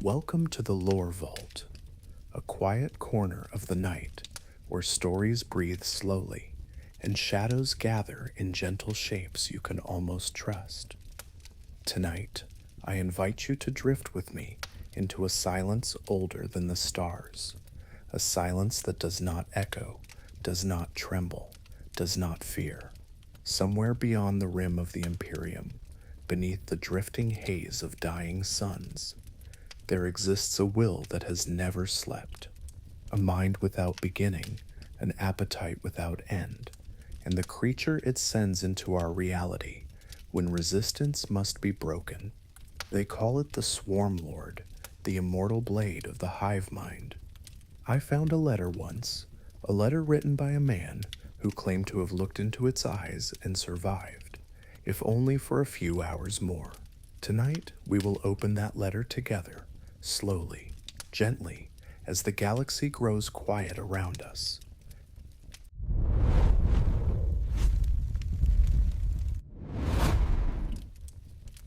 Welcome to the Lore Vault, a quiet corner of the night where stories breathe slowly and shadows gather in gentle shapes you can almost trust. Tonight, I invite you to drift with me into a silence older than the stars, a silence that does not echo, does not tremble, does not fear. Somewhere beyond the rim of the Imperium, beneath the drifting haze of dying suns, there exists a will that has never slept, a mind without beginning, an appetite without end, and the creature it sends into our reality when resistance must be broken. They call it the Swarm Lord, the immortal blade of the hive mind. I found a letter once, a letter written by a man who claimed to have looked into its eyes and survived, if only for a few hours more. Tonight, we will open that letter together, slowly, gently, as the galaxy grows quiet around us.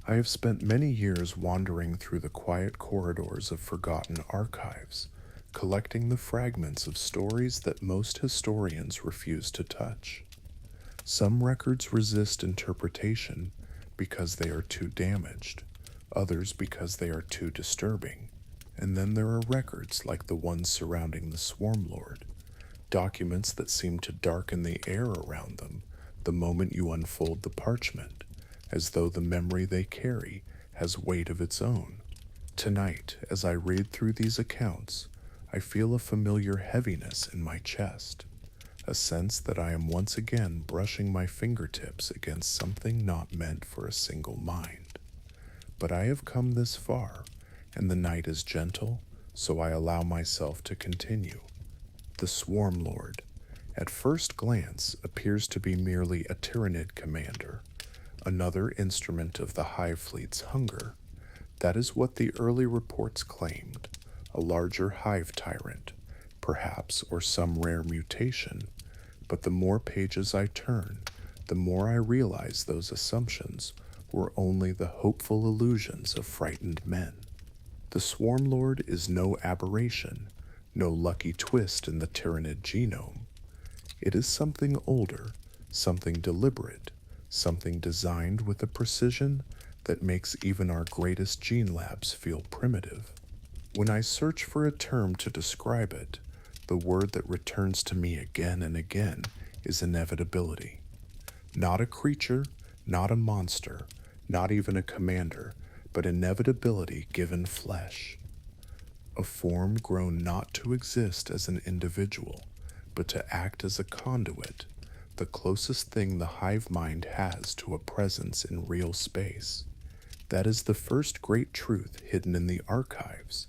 I have spent many years wandering through the quiet corridors of forgotten archives, collecting the fragments of stories that most historians refuse to touch. Some records resist interpretation because they are too damaged, others because they are too disturbing, and then there are records like the ones surrounding the Swarm Lord, documents that seem to darken the air around them the moment you unfold the parchment, as though the memory they carry has weight of its own. Tonight, as I read through these accounts, I feel a familiar heaviness in my chest, a sense that I am once again brushing my fingertips against something not meant for a single mind. But I have come this far, and the night is gentle, so I allow myself to continue. The Swarm Lord, at first glance, appears to be merely a Tyranid commander, another instrument of the Hive Fleet's hunger. That is what the early reports claimed, a larger hive tyrant, perhaps, or some rare mutation. But the more pages I turn, the more I realize those assumptions were only the hopeful illusions of frightened men. The Swarm Lord is no aberration, no lucky twist in the Tyranid genome. It is something older, something deliberate, something designed with a precision that makes even our greatest gene labs feel primitive. When I search for a term to describe it, the word that returns to me again and again is inevitability. Not a creature, not a monster, not even a commander, but inevitability given flesh. A form grown not to exist as an individual, but to act as a conduit, the closest thing the hive mind has to a presence in real space. That is the first great truth hidden in the archives.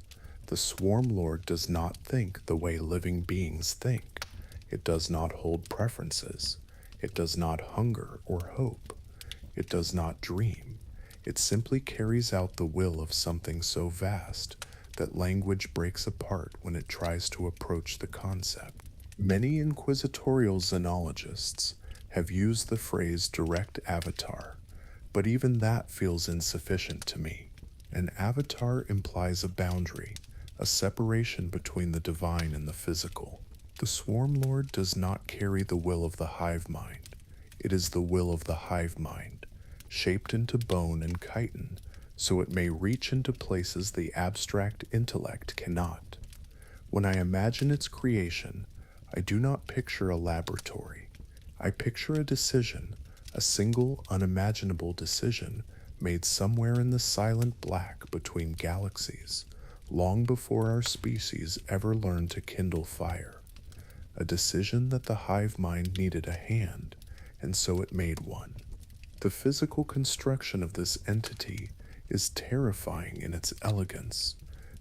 The Swarm Lord does not think the way living beings think. It does not hold preferences. It does not hunger or hope. It does not dream. It simply carries out the will of something so vast that language breaks apart when it tries to approach the concept. Many inquisitorial xenologists have used the phrase direct avatar, but even that feels insufficient to me. An avatar implies a boundary, a separation between the divine and the physical. The Swarm Lord does not carry the will of the hive mind. It is the will of the hive mind, shaped into bone and chitin, so it may reach into places the abstract intellect cannot. When I imagine its creation, I do not picture a laboratory. I picture a decision, a single, unimaginable decision made somewhere in the silent black between galaxies, long before our species ever learned to kindle fire. A decision that the hive mind needed a hand, and so it made one. The physical construction of this entity is terrifying in its elegance.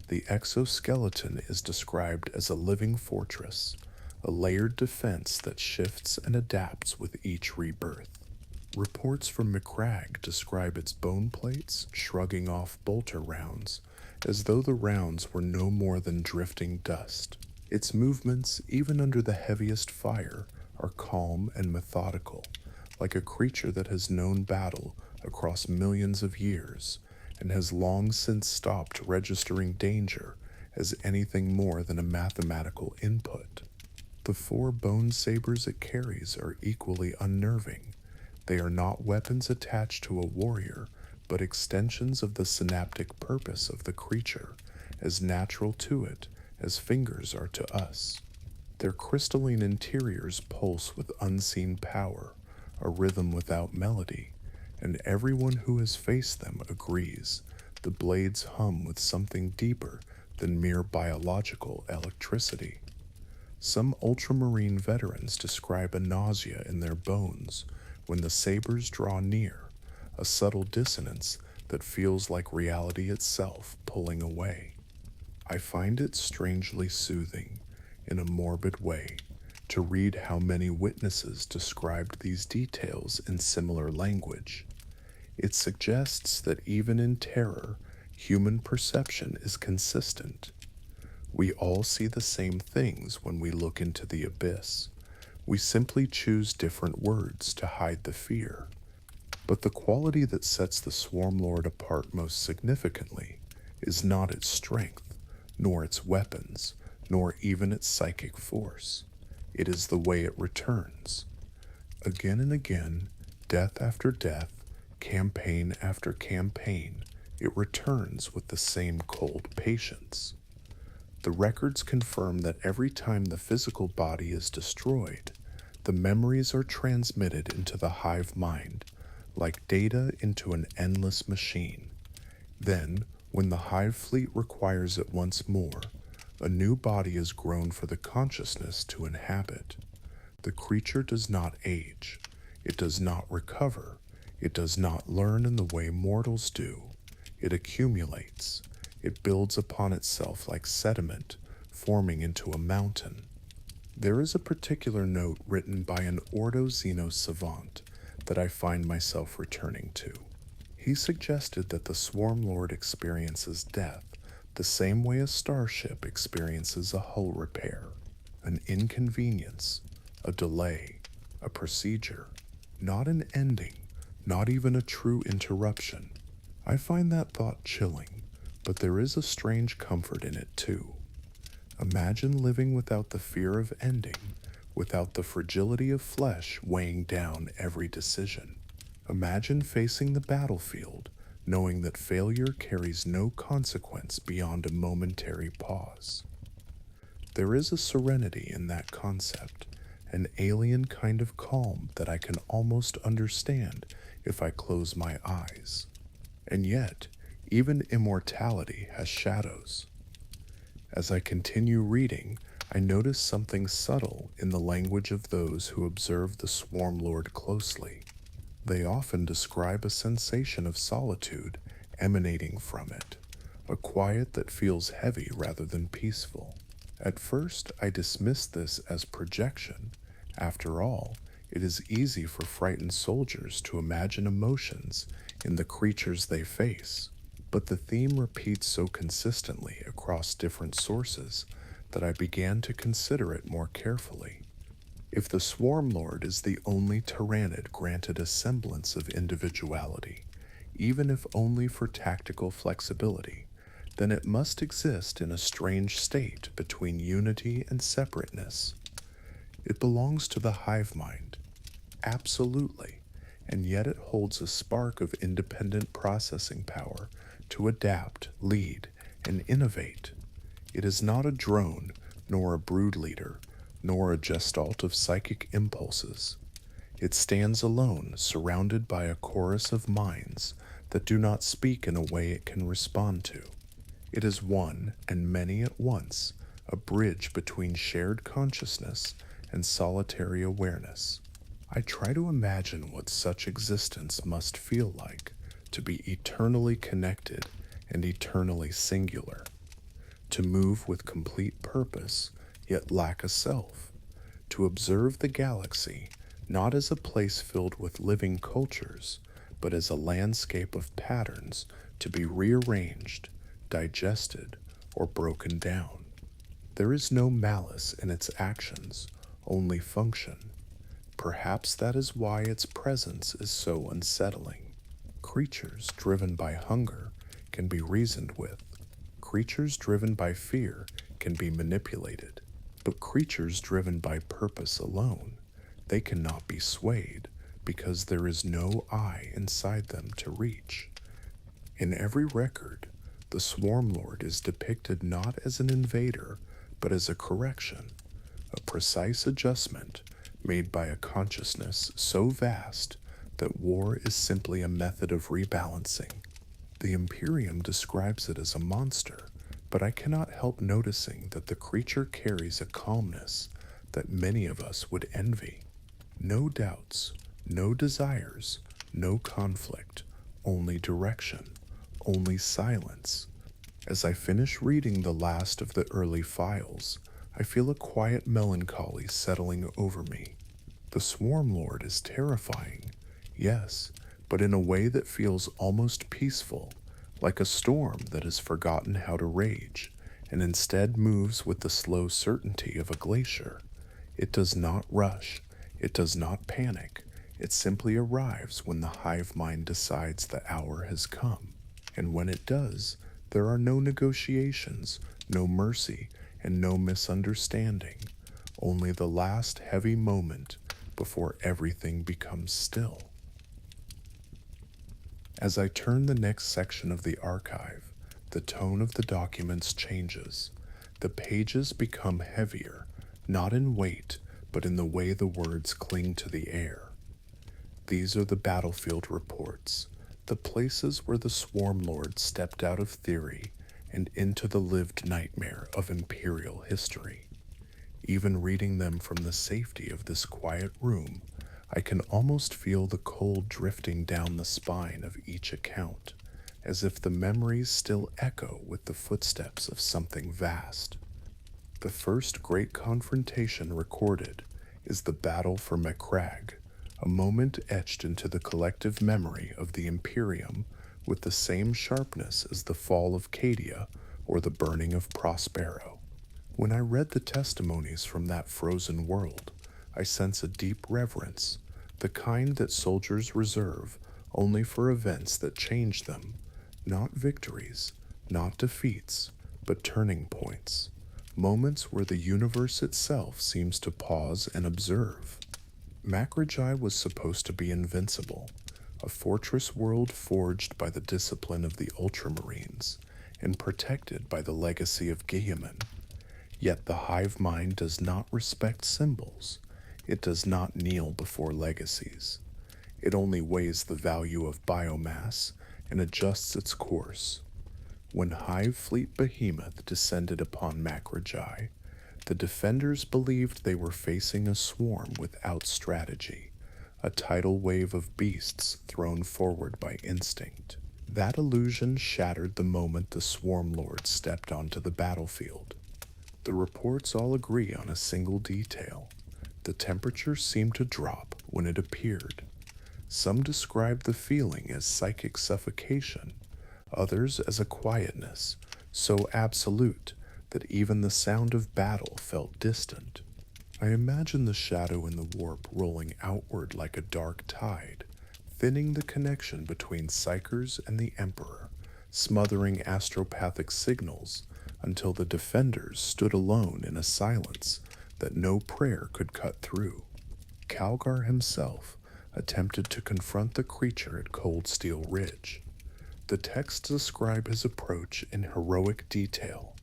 The exoskeleton is described as a living fortress, a layered defense that shifts and adapts with each rebirth. Reports from Macragge describe its bone plates shrugging off bolter rounds, as though the rounds were no more than drifting dust. Its movements, even under the heaviest fire, are calm and methodical, like a creature that has known battle across millions of years and has long since stopped registering danger as anything more than a mathematical input. The 4 bone sabers it carries are equally unnerving. They are not weapons attached to a warrior, but extensions of the synaptic purpose of the creature, as natural to it as fingers are to us. Their crystalline interiors pulse with unseen power, a rhythm without melody, and everyone who has faced them agrees the blades hum with something deeper than mere biological electricity. Some ultramarine veterans describe a nausea in their bones when the sabers draw near, a subtle dissonance that feels like reality itself pulling away. I find it strangely soothing, in a morbid way, to read how many witnesses described these details in similar language. It suggests that even in terror, human perception is consistent. We all see the same things when we look into the abyss. We simply choose different words to hide the fear. But the quality that sets the Swarm Lord apart most significantly is not its strength, nor its weapons, nor even its psychic force. It is the way it returns. Again and again, death after death, campaign after campaign, it returns with the same cold patience. The records confirm that every time the physical body is destroyed, the memories are transmitted into the hive mind, like data into an endless machine. Then, when the hive fleet requires it once more, a new body is grown for the consciousness to inhabit. The creature does not age. It does not recover. It does not learn in the way mortals do. It accumulates. It builds upon itself like sediment, forming into a mountain. There is a particular note written by an Ordo Xeno savant that I find myself returning to. He suggested that the Swarm Lord experiences death the same way a starship experiences a hull repair, an inconvenience, a delay, a procedure, not an ending, not even a true interruption. I find that thought chilling, but there is a strange comfort in it too. Imagine living without the fear of ending, without the fragility of flesh weighing down every decision. Imagine facing the battlefield, knowing that failure carries no consequence beyond a momentary pause. There is a serenity in that concept, an alien kind of calm that I can almost understand if I close my eyes. And yet, even immortality has shadows. As I continue reading, I notice something subtle in the language of those who observe the Swarm Lord closely. They often describe a sensation of solitude emanating from it, a quiet that feels heavy rather than peaceful. At first, I dismissed this as projection. After all, it is easy for frightened soldiers to imagine emotions in the creatures they face, but the theme repeats so consistently across different sources that I began to consider it more carefully. If the Swarm Lord is the only tyrannid granted a semblance of individuality, even if only for tactical flexibility, then it must exist in a strange state between unity and separateness. It belongs to the hive mind, absolutely, and yet it holds a spark of independent processing power to adapt, lead, and innovate. It is not a drone, nor a brood leader, nor a gestalt of psychic impulses. It stands alone, surrounded by a chorus of minds that do not speak in a way it can respond to. It is one and many at once, a bridge between shared consciousness and solitary awareness. I try to imagine what such existence must feel like, to be eternally connected and eternally singular, to move with complete purpose, yet lack a self, to observe the galaxy not as a place filled with living cultures, but as a landscape of patterns to be rearranged, digested, or broken down. There is no malice in its actions, only function. Perhaps that is why its presence is so unsettling. Creatures driven by hunger can be reasoned with. Creatures driven by fear can be manipulated, but creatures driven by purpose alone, they cannot be swayed because there is no eye inside them to reach. In every record, the Swarm Lord is depicted not as an invader, but as a correction, a precise adjustment made by a consciousness so vast that war is simply a method of rebalancing. The Imperium describes it as a monster, but I cannot help noticing that the creature carries a calmness that many of us would envy. No doubts, no desires, no conflict, only direction, only silence. As I finish reading the last of the early files, I feel a quiet melancholy settling over me. The Swarm Lord is terrifying, yes, but in a way that feels almost peaceful, like a storm that has forgotten how to rage, and instead moves with the slow certainty of a glacier. It does not rush, it does not panic, it simply arrives when the hive mind decides the hour has come. And when it does, there are no negotiations, no mercy, and no misunderstanding, only the last heavy moment before everything becomes still. As I turn the next section of the archive, the tone of the documents changes. The pages become heavier, not in weight, but in the way the words cling to the air. These are the battlefield reports, the places where the Swarm Lord stepped out of theory and into the lived nightmare of Imperial history. Even reading them from the safety of this quiet room, I can almost feel the cold drifting down the spine of each account, as if the memories still echo with the footsteps of something vast. The first great confrontation recorded is the battle for Macragge, a moment etched into the collective memory of the Imperium with the same sharpness as the fall of Cadia or the burning of Prospero. When I read the testimonies from that frozen world, I sense a deep reverence, the kind that soldiers reserve only for events that change them, not victories, not defeats, but turning points, moments where the universe itself seems to pause and observe. Macragge was supposed to be invincible, a fortress world forged by the discipline of the Ultramarines and protected by the legacy of Guilliman. Yet the hive mind does not respect symbols. It does not kneel before legacies. It only weighs the value of biomass and adjusts its course. When Hive Fleet Behemoth descended upon Macragge, the defenders believed they were facing a swarm without strategy, a tidal wave of beasts thrown forward by instinct. That illusion shattered the moment the Swarm Lord stepped onto the battlefield. The reports all agree on a single detail. The temperature seemed to drop when it appeared. Some describe the feeling as psychic suffocation, others as a quietness so absolute that even the sound of battle felt distant. I imagine the shadow in the warp rolling outward like a dark tide, thinning the connection between Psychers and the Emperor, smothering astropathic signals until the defenders stood alone in a silence that no prayer could cut through. Calgar himself attempted to confront the creature at Cold Steel Ridge. The texts describe his approach in heroic detail,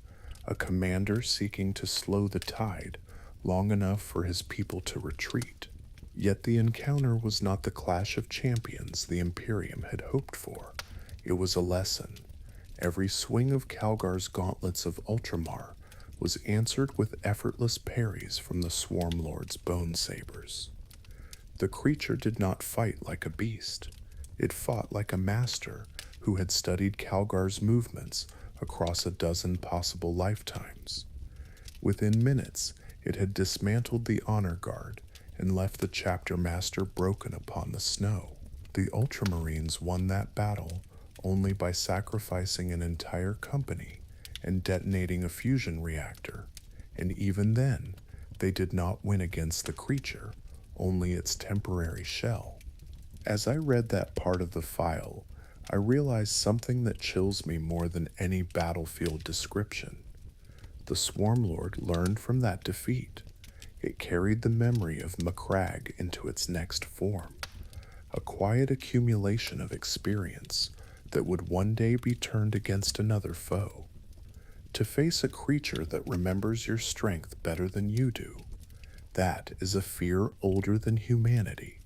a commander seeking to slow the tide long enough for his people to retreat. Yet the encounter was not the clash of champions the Imperium had hoped for. It was a lesson. Every swing of Calgar's gauntlets of Ultramar was answered with effortless parries from the Swarm Lord's bone sabers. The creature did not fight like a beast. It fought like a master who had studied Calgar's movements across a dozen possible lifetimes. Within minutes, it had dismantled the honor guard and left the chapter master broken upon the snow. The Ultramarines won that battle only by sacrificing an entire company and detonating a fusion reactor, and even then, they did not win against the creature, only its temporary shell. As I read that part of the file, I realize something that chills me more than any battlefield description. The Swarm Lord learned from that defeat. It carried the memory of Macragge into its next form, a quiet accumulation of experience that would one day be turned against another foe. To face a creature that remembers your strength better than you do, that is a fear older than humanity.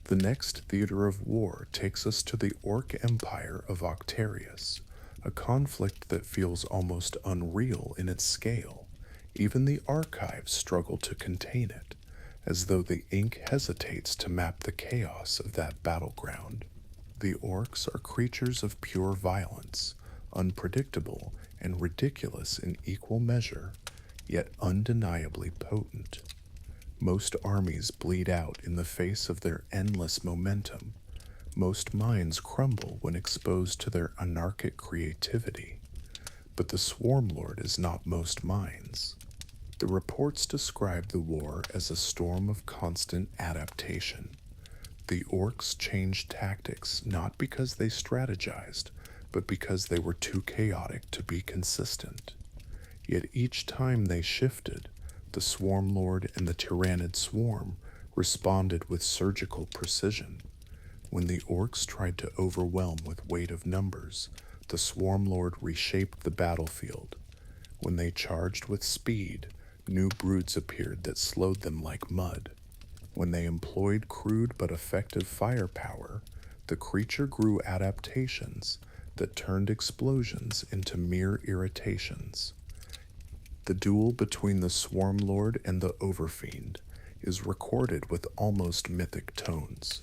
The next theater of war takes us to the Orc Empire of Octarius, a conflict that feels almost unreal in its scale. Even the archives struggle to contain it, as though the ink hesitates to map the chaos of that battleground. The orcs are creatures of pure violence, unpredictable and ridiculous in equal measure, yet undeniably potent. Most armies bleed out in the face of their endless momentum. Most minds crumble when exposed to their anarchic creativity. But the Swarm Lord is not most minds. The reports describe the war as a storm of constant adaptation. The orcs changed tactics not because they strategized, but because they were too chaotic to be consistent. Yet each time they shifted, the Swarm Lord and the Tyrannid Swarm responded with surgical precision. When the orcs tried to overwhelm with weight of numbers, the Swarm Lord reshaped the battlefield. When they charged with speed, new broods appeared that slowed them like mud. When they employed crude but effective firepower, the creature grew adaptations that turned explosions into mere irritations. The duel between the Swarm Lord and the Overfiend is recorded with almost mythic tones.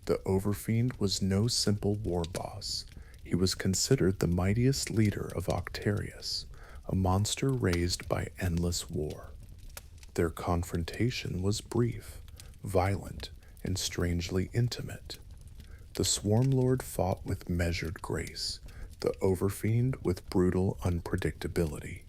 The Overfiend was no simple war boss. He was considered the mightiest leader of Octarius, a monster raised by endless war. Their confrontation was brief, violent, and strangely intimate. The Swarm Lord fought with measured grace, the Overfiend with brutal unpredictability.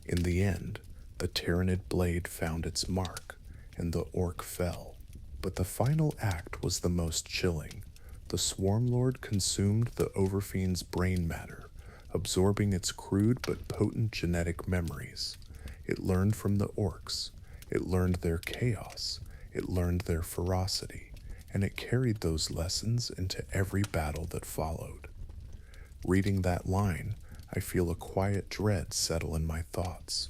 In the end, the Tyrannid blade found its mark, and the orc fell. But the final act was the most chilling. The Swarm Lord consumed the Overfiend's brain matter, absorbing its crude but potent genetic memories. It learned from the orcs. It learned their chaos. It learned their ferocity. And it carried those lessons into every battle that followed. Reading that line, I feel a quiet dread settle in my thoughts.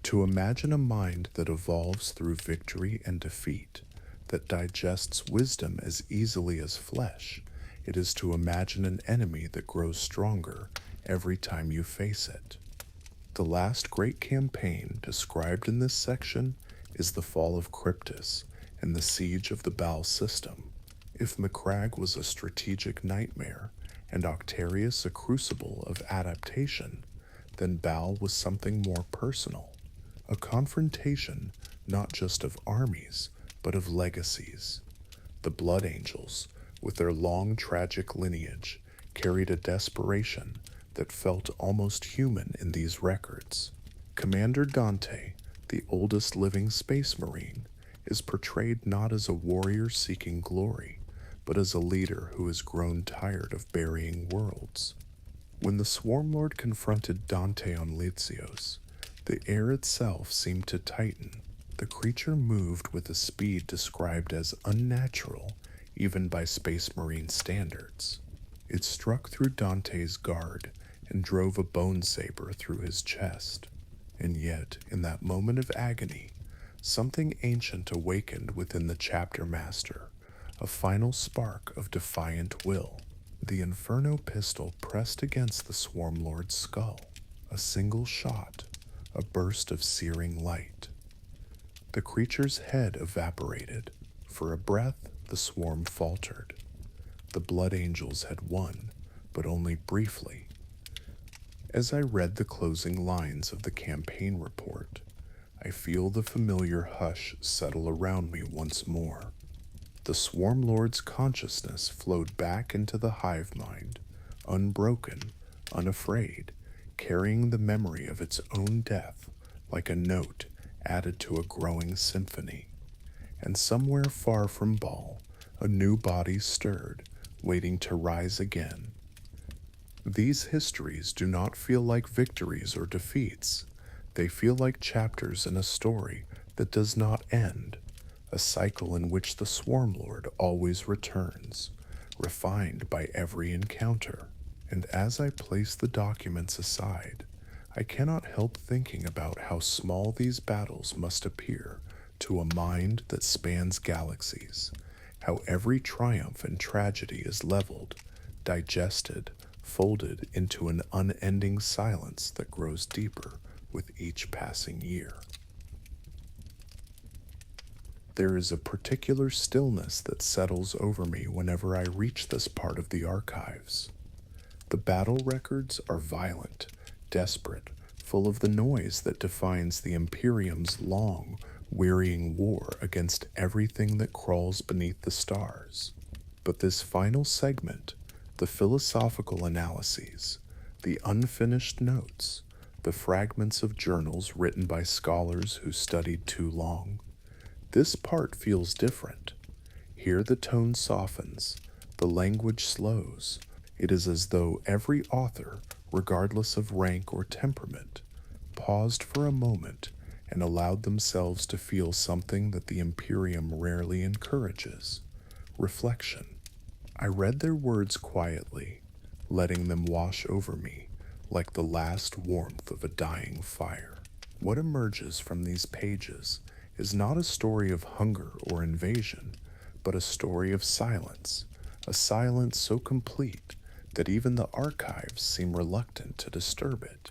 To imagine a mind that evolves through victory and defeat, that digests wisdom as easily as flesh, it is to imagine an enemy that grows stronger every time you face it. The last great campaign described in this section is the fall of Cryptus and the siege of the Baal system. If Macragge was a strategic nightmare and Octarius a crucible of adaptation, then Baal was something more personal, a confrontation not just of armies, but of legacies. The Blood Angels, with their long tragic lineage, carried a desperation that felt almost human in these records. Commander Dante, the oldest living space marine, is portrayed not as a warrior seeking glory, but as a leader who has grown tired of burying worlds. When the Swarm Lord confronted Dante on Lizios, the air itself seemed to tighten. The creature moved with a speed described as unnatural, even by Space Marine standards. It struck through Dante's guard and drove a bone saber through his chest. And yet, in that moment of agony, something ancient awakened within the chapter master, a final spark of defiant will. The Inferno pistol pressed against the Swarm Lord's skull. A single shot, a burst of searing light. The creature's head evaporated. For a breath, the swarm faltered. The Blood Angels had won, but only briefly. As I read the closing lines of the campaign report, I feel the familiar hush settle around me once more. The Swarm Lord's consciousness flowed back into the hive mind, unbroken, unafraid, carrying the memory of its own death like a note added to a growing symphony. And somewhere far from Baal, a new body stirred, waiting to rise again, These histories do not feel like victories or defeats. They feel like chapters in a story that does not end, a cycle in which the Swarmlord always returns, refined by every encounter. And as I place the documents aside, I cannot help thinking about how small these battles must appear to a mind that spans galaxies, how every triumph and tragedy is leveled, digested, folded into an unending silence that grows deeper with each passing year. There is a particular stillness that settles over me whenever I reach this part of the archives. The battle records are violent, desperate, full of the noise that defines the Imperium's long, wearying war against everything that crawls beneath the stars. But this final segment, the philosophical analyses, the unfinished notes, the fragments of journals written by scholars who studied too long, this part feels different. Here the tone softens, the language slows. It is as though every author, regardless of rank or temperament, paused for a moment and allowed themselves to feel something that the Imperium rarely encourages: reflection. I read their words quietly, letting them wash over me like the last warmth of a dying fire. What emerges from these pages is not a story of hunger or invasion, but a story of silence, a silence so complete that even the archives seem reluctant to disturb it.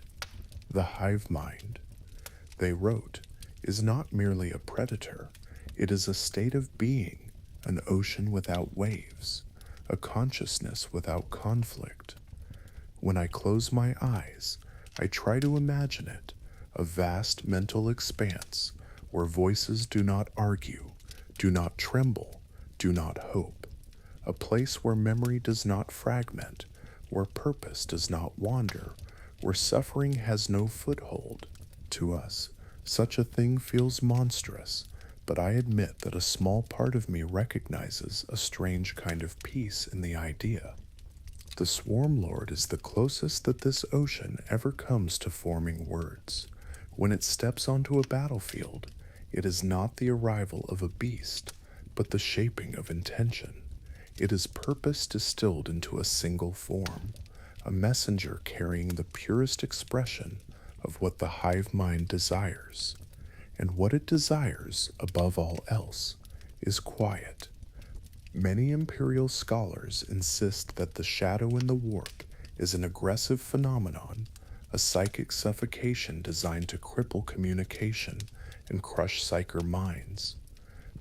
The hive mind, they wrote, is not merely a predator, it is a state of being, an ocean without waves, a consciousness without conflict. When I close my eyes, I try to imagine it, a vast mental expanse where voices do not argue, do not tremble, do not hope, a place where memory does not fragment, where purpose does not wander, where suffering has no foothold. To us, such a thing feels monstrous, but I admit that a small part of me recognizes a strange kind of peace in the idea. The Swarmlord is the closest that this ocean ever comes to forming words. When it steps onto a battlefield, it is not the arrival of a beast, but the shaping of intention. It is purpose distilled into a single form, a messenger carrying the purest expression of what the hive mind desires. And what it desires, above all else, is quiet. Many Imperial scholars insist that the shadow in the warp is an aggressive phenomenon, a psychic suffocation designed to cripple communication and crush psyker minds.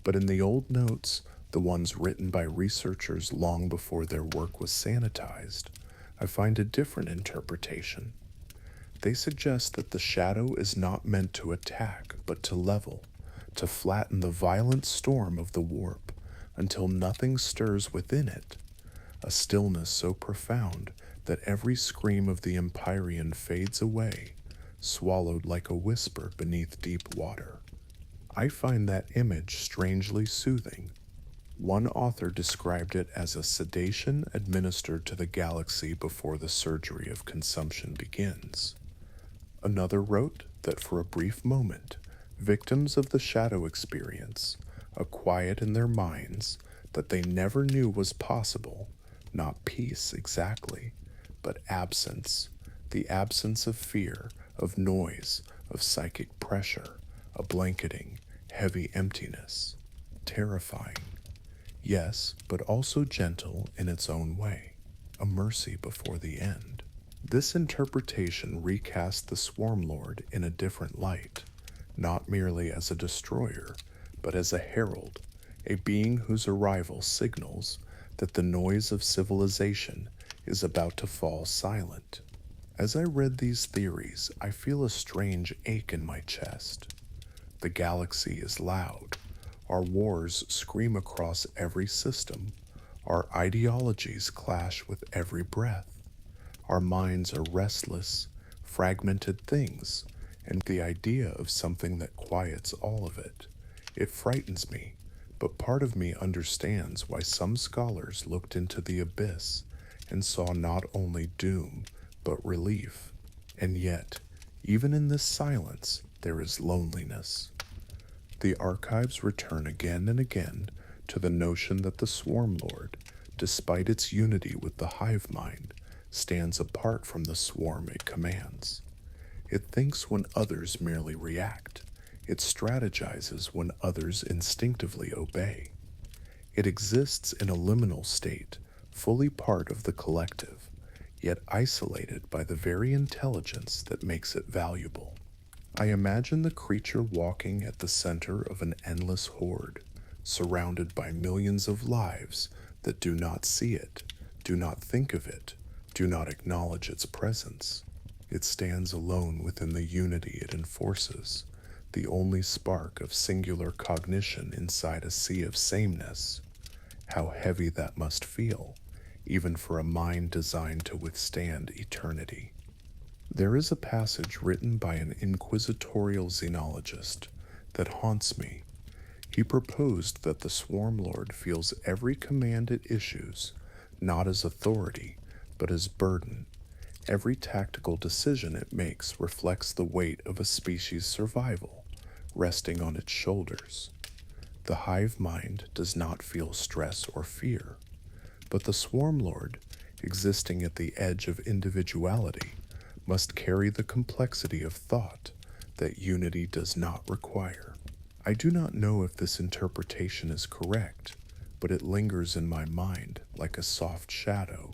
But in the old notes, the ones written by researchers long before their work was sanitized, I find a different interpretation. They suggest that the shadow is not meant to attack, but to level, to flatten the violent storm of the warp until nothing stirs within it, a stillness so profound that every scream of the Empyrean fades away, swallowed like a whisper beneath deep water. I find that image strangely soothing. One author described it as a sedation administered to the galaxy before the surgery of consumption begins. Another wrote that for a brief moment, victims of the shadow experience a quiet in their minds that they never knew was possible, not peace exactly, but absence, the absence of fear, of noise, of psychic pressure, a blanketing, heavy emptiness, terrifying. Yes, but also gentle in its own way, a mercy before the end. This interpretation recast the Swarmlord in a different light, not merely as a destroyer, but as a herald, a being whose arrival signals that the noise of civilization is about to fall silent. As I read these theories, I feel a strange ache in my chest. The galaxy is loud. Our wars scream across every system. Our ideologies clash with every breath. Our minds are restless, fragmented things, and the idea of something that quiets all of it. It frightens me, but part of me understands why some scholars looked into the abyss and saw not only doom, but relief. And yet, even in this silence, there is loneliness. The archives return again and again to the notion that the Swarm Lord, despite its unity with the hive mind, stands apart from the swarm it commands. It thinks when others merely react. It strategizes when others instinctively obey. It exists in a liminal state, fully part of the collective, yet isolated by the very intelligence that makes it valuable. I imagine the creature walking at the center of an endless horde, surrounded by millions of lives that do not see it, do not think of it, do not acknowledge its presence. It stands alone within the unity it enforces, the only spark of singular cognition inside a sea of sameness. How heavy that must feel, even for a mind designed to withstand eternity. There is a passage written by an inquisitorial xenologist that haunts me. He proposed that the Swarm Lord feels every command it issues, not as authority, but as burden. Every tactical decision it makes reflects the weight of a species' survival, resting on its shoulders. The hive mind does not feel stress or fear, but the Swarm Lord, existing at the edge of individuality, must carry the complexity of thought that unity does not require. I do not know if this interpretation is correct, but it lingers in my mind like a soft shadow.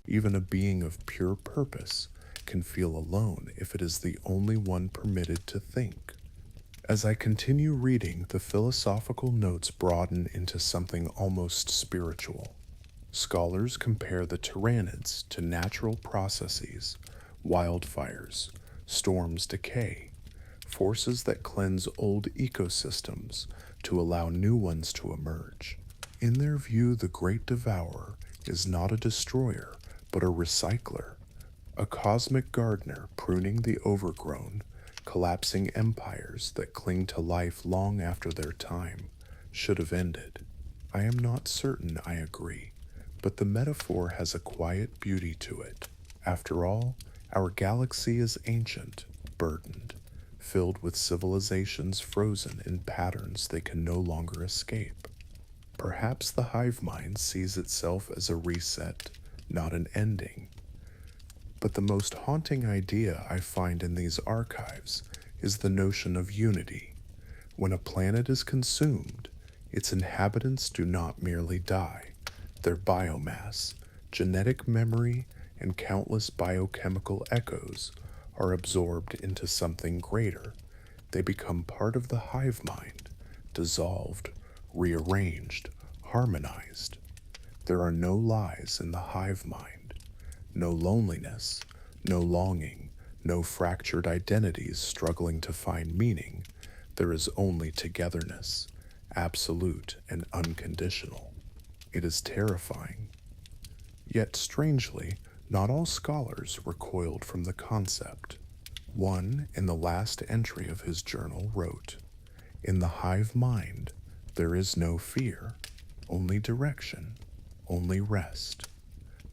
Even a being of pure purpose can feel alone if it is the only one permitted to think. As I continue reading, the philosophical notes broaden into something almost spiritual. Scholars compare the tyrannids to natural processes, wildfires, storms decay, forces that cleanse old ecosystems to allow new ones to emerge. In their view, the great devourer is not a destroyer, but a recycler, a cosmic gardener pruning the overgrown, collapsing empires that cling to life long after their time should have ended. I am not certain I agree, but the metaphor has a quiet beauty to it. After all, our galaxy is ancient, burdened, filled with civilizations frozen in patterns they can no longer escape. Perhaps the hive mind sees itself as a reset, not an ending. But the most haunting idea I find in these archives is the notion of unity. When a planet is consumed, its inhabitants do not merely die. Their biomass, genetic memory, and countless biochemical echoes are absorbed into something greater. They become part of the hive mind, dissolved, rearranged, harmonized. There are no lies in the hive mind, no loneliness, no longing, no fractured identities struggling to find meaning. There is only togetherness, absolute and unconditional. It is terrifying. Yet strangely, not all scholars recoiled from the concept. One, in the last entry of his journal, wrote, "In the hive mind, there is no fear, only direction, only rest."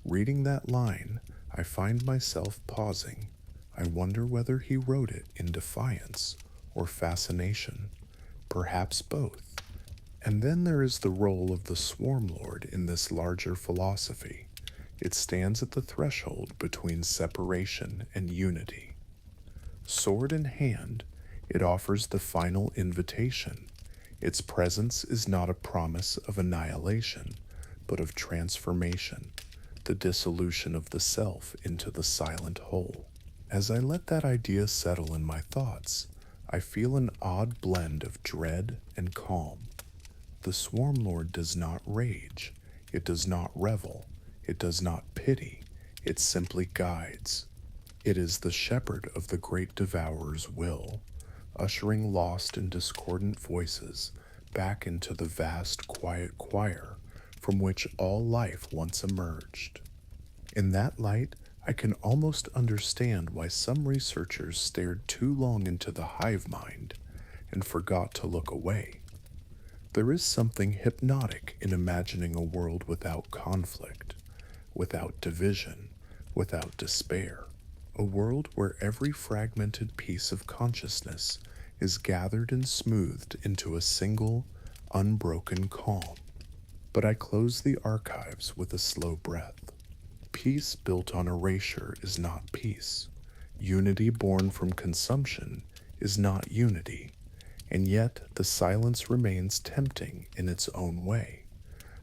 Reading that line, I find myself pausing. I wonder whether he wrote it in defiance or fascination, perhaps both. And then there is the role of the Swarm Lord in this larger philosophy. It stands at the threshold between separation and unity. Sword in hand, it offers the final invitation. Its presence is not a promise of annihilation, but of transformation, the dissolution of the self into the silent whole. As I let that idea settle in my thoughts, I feel an odd blend of dread and calm. The Swarm Lord does not rage, it does not revel, it does not pity, it simply guides. It is the shepherd of the great devourer's will, ushering lost and discordant voices back into the vast quiet choir from which all life once emerged. In that light, I can almost understand why some researchers stared too long into the hive mind and forgot to look away. There is something hypnotic in imagining a world without conflict, without division, without despair. A world where every fragmented piece of consciousness is gathered and smoothed into a single, unbroken calm. But I close the archives with a slow breath. Peace built on erasure is not peace. Unity born from consumption is not unity, and yet the silence remains tempting in its own way,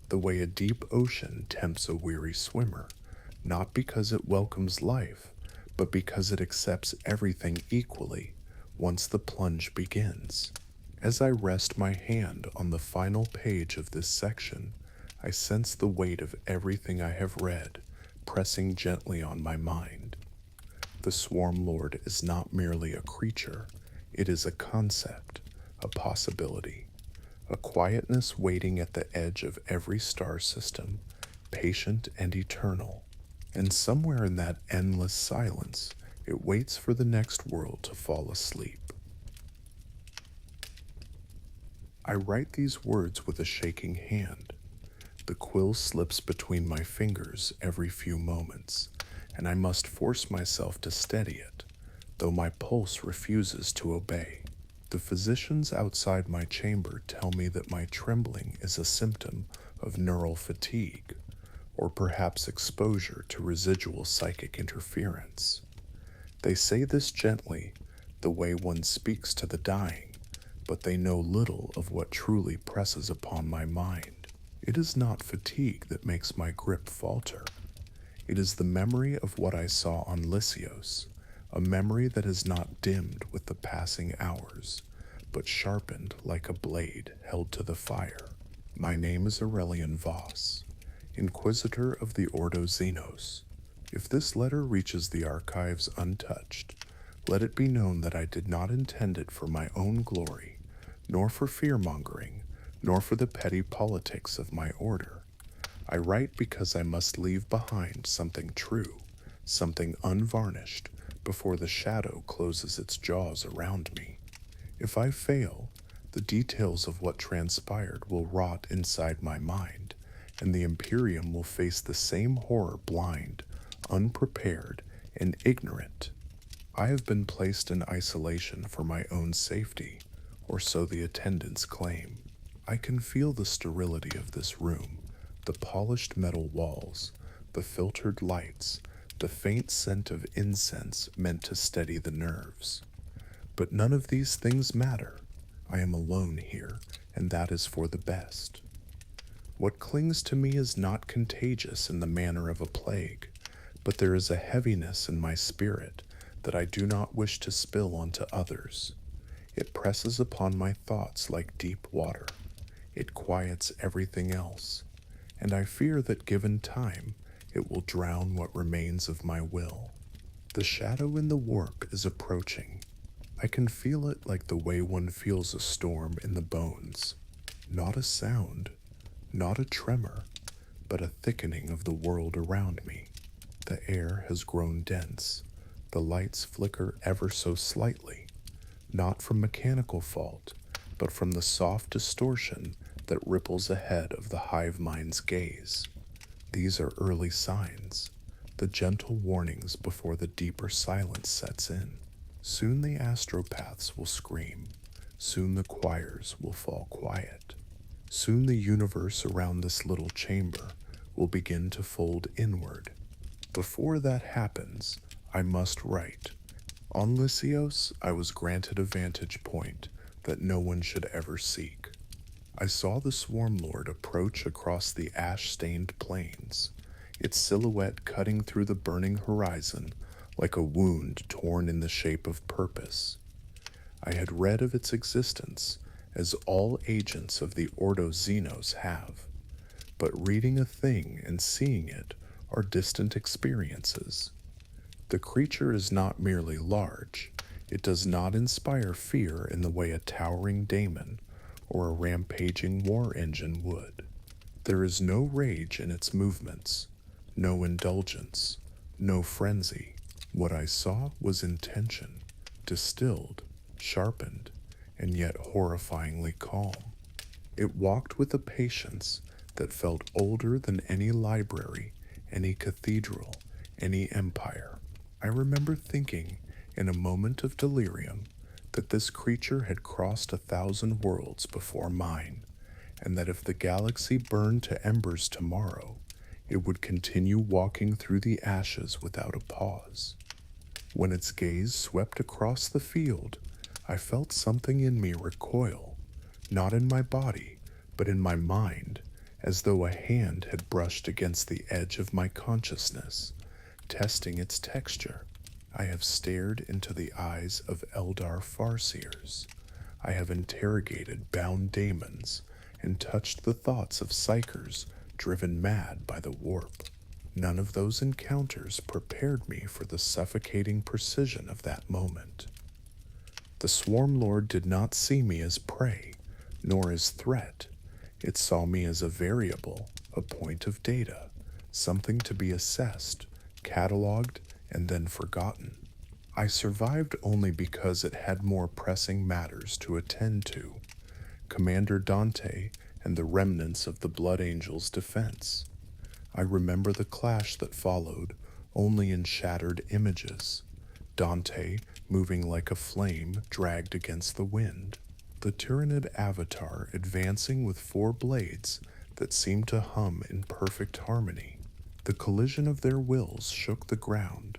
the way a deep ocean tempts a weary swimmer, not because it welcomes life, but because it accepts everything equally once the plunge begins. As I rest my hand on the final page of this section, I sense the weight of everything I have read pressing gently on my mind. The Swarm Lord is not merely a creature, it is a concept, a possibility, a quietness waiting at the edge of every star system, patient and eternal. And somewhere in that endless silence, it waits for the next world to fall asleep. I write these words with a shaking hand. The quill slips between my fingers every few moments, and I must force myself to steady it, though my pulse refuses to obey. The physicians outside my chamber tell me that my trembling is a symptom of neural fatigue, or perhaps exposure to residual psychic interference. They say this gently, the way one speaks to the dying, but they know little of what truly presses upon my mind. It is not fatigue that makes my grip falter. It is the memory of what I saw on Lysios, a memory that is not dimmed with the passing hours, but sharpened like a blade held to the fire. My name is Aurelian Voss, Inquisitor of the Ordo Xenos. If this letter reaches the archives untouched, let it be known that I did not intend it for my own glory, nor for fear-mongering, nor for the petty politics of my order. I write because I must leave behind something true, something unvarnished, before the shadow closes its jaws around me. If I fail, the details of what transpired will rot inside my mind, and the Imperium will face the same horror blind, unprepared, and ignorant. I have been placed in isolation for my own safety, or so the attendants claim. I can feel the sterility of this room, the polished metal walls, the filtered lights, the faint scent of incense meant to steady the nerves. But none of these things matter. I am alone here, and that is for the best. What clings to me is not contagious in the manner of a plague, but there is a heaviness in my spirit that I do not wish to spill onto others. It presses upon my thoughts like deep water. It quiets everything else, and I fear that given time, it will drown what remains of my will. The shadow in the warp is approaching. I can feel it like the way one feels a storm in the bones. Not a sound, not a tremor, but a thickening of the world around me. The air has grown dense. The lights flicker ever so slightly, not from mechanical fault, but from the soft distortion that ripples ahead of the hive mind's gaze. These are early signs, the gentle warnings before the deeper silence sets in. Soon the astropaths will scream. Soon the choirs will fall quiet. Soon the universe around this little chamber will begin to fold inward. Before that happens, I must write. On Lysios, I was granted a vantage point that no one should ever seek. I saw the Swarm Lord approach across the ash-stained plains, its silhouette cutting through the burning horizon like a wound torn in the shape of purpose. I had read of its existence, as all agents of the Ordo Xenos have, but reading a thing and seeing it are distant experiences. The creature is not merely large, it does not inspire fear in the way a towering daemon or a rampaging war engine would. There is no rage in its movements, no indulgence, no frenzy. What I saw was intention, distilled, sharpened, and yet horrifyingly calm. It walked with a patience that felt older than any library any cathedral, any empire. I remember thinking, in a moment of delirium, that this creature had crossed 1,000 worlds before mine, and that if the galaxy burned to embers tomorrow, it would continue walking through the ashes without a pause. When its gaze swept across the field, I felt something in me recoil, not in my body, but in my mind, as though a hand had brushed against the edge of my consciousness, testing its texture. I have stared into the eyes of Eldar farseers. I have interrogated bound daemons and touched the thoughts of psychers driven mad by the warp. None of those encounters prepared me for the suffocating precision of that moment. The Swarm Lord did not see me as prey, nor as threat. It saw me as a variable, a point of data, something to be assessed, cataloged, and then forgotten. I survived only because it had more pressing matters to attend to. Commander Dante and the remnants of the Blood Angel's defense. I remember the clash that followed only in shattered images. Dante, moving like a flame dragged against the wind. The Tyranid avatar advancing with 4 blades that seemed to hum in perfect harmony. The collision of their wills shook the ground,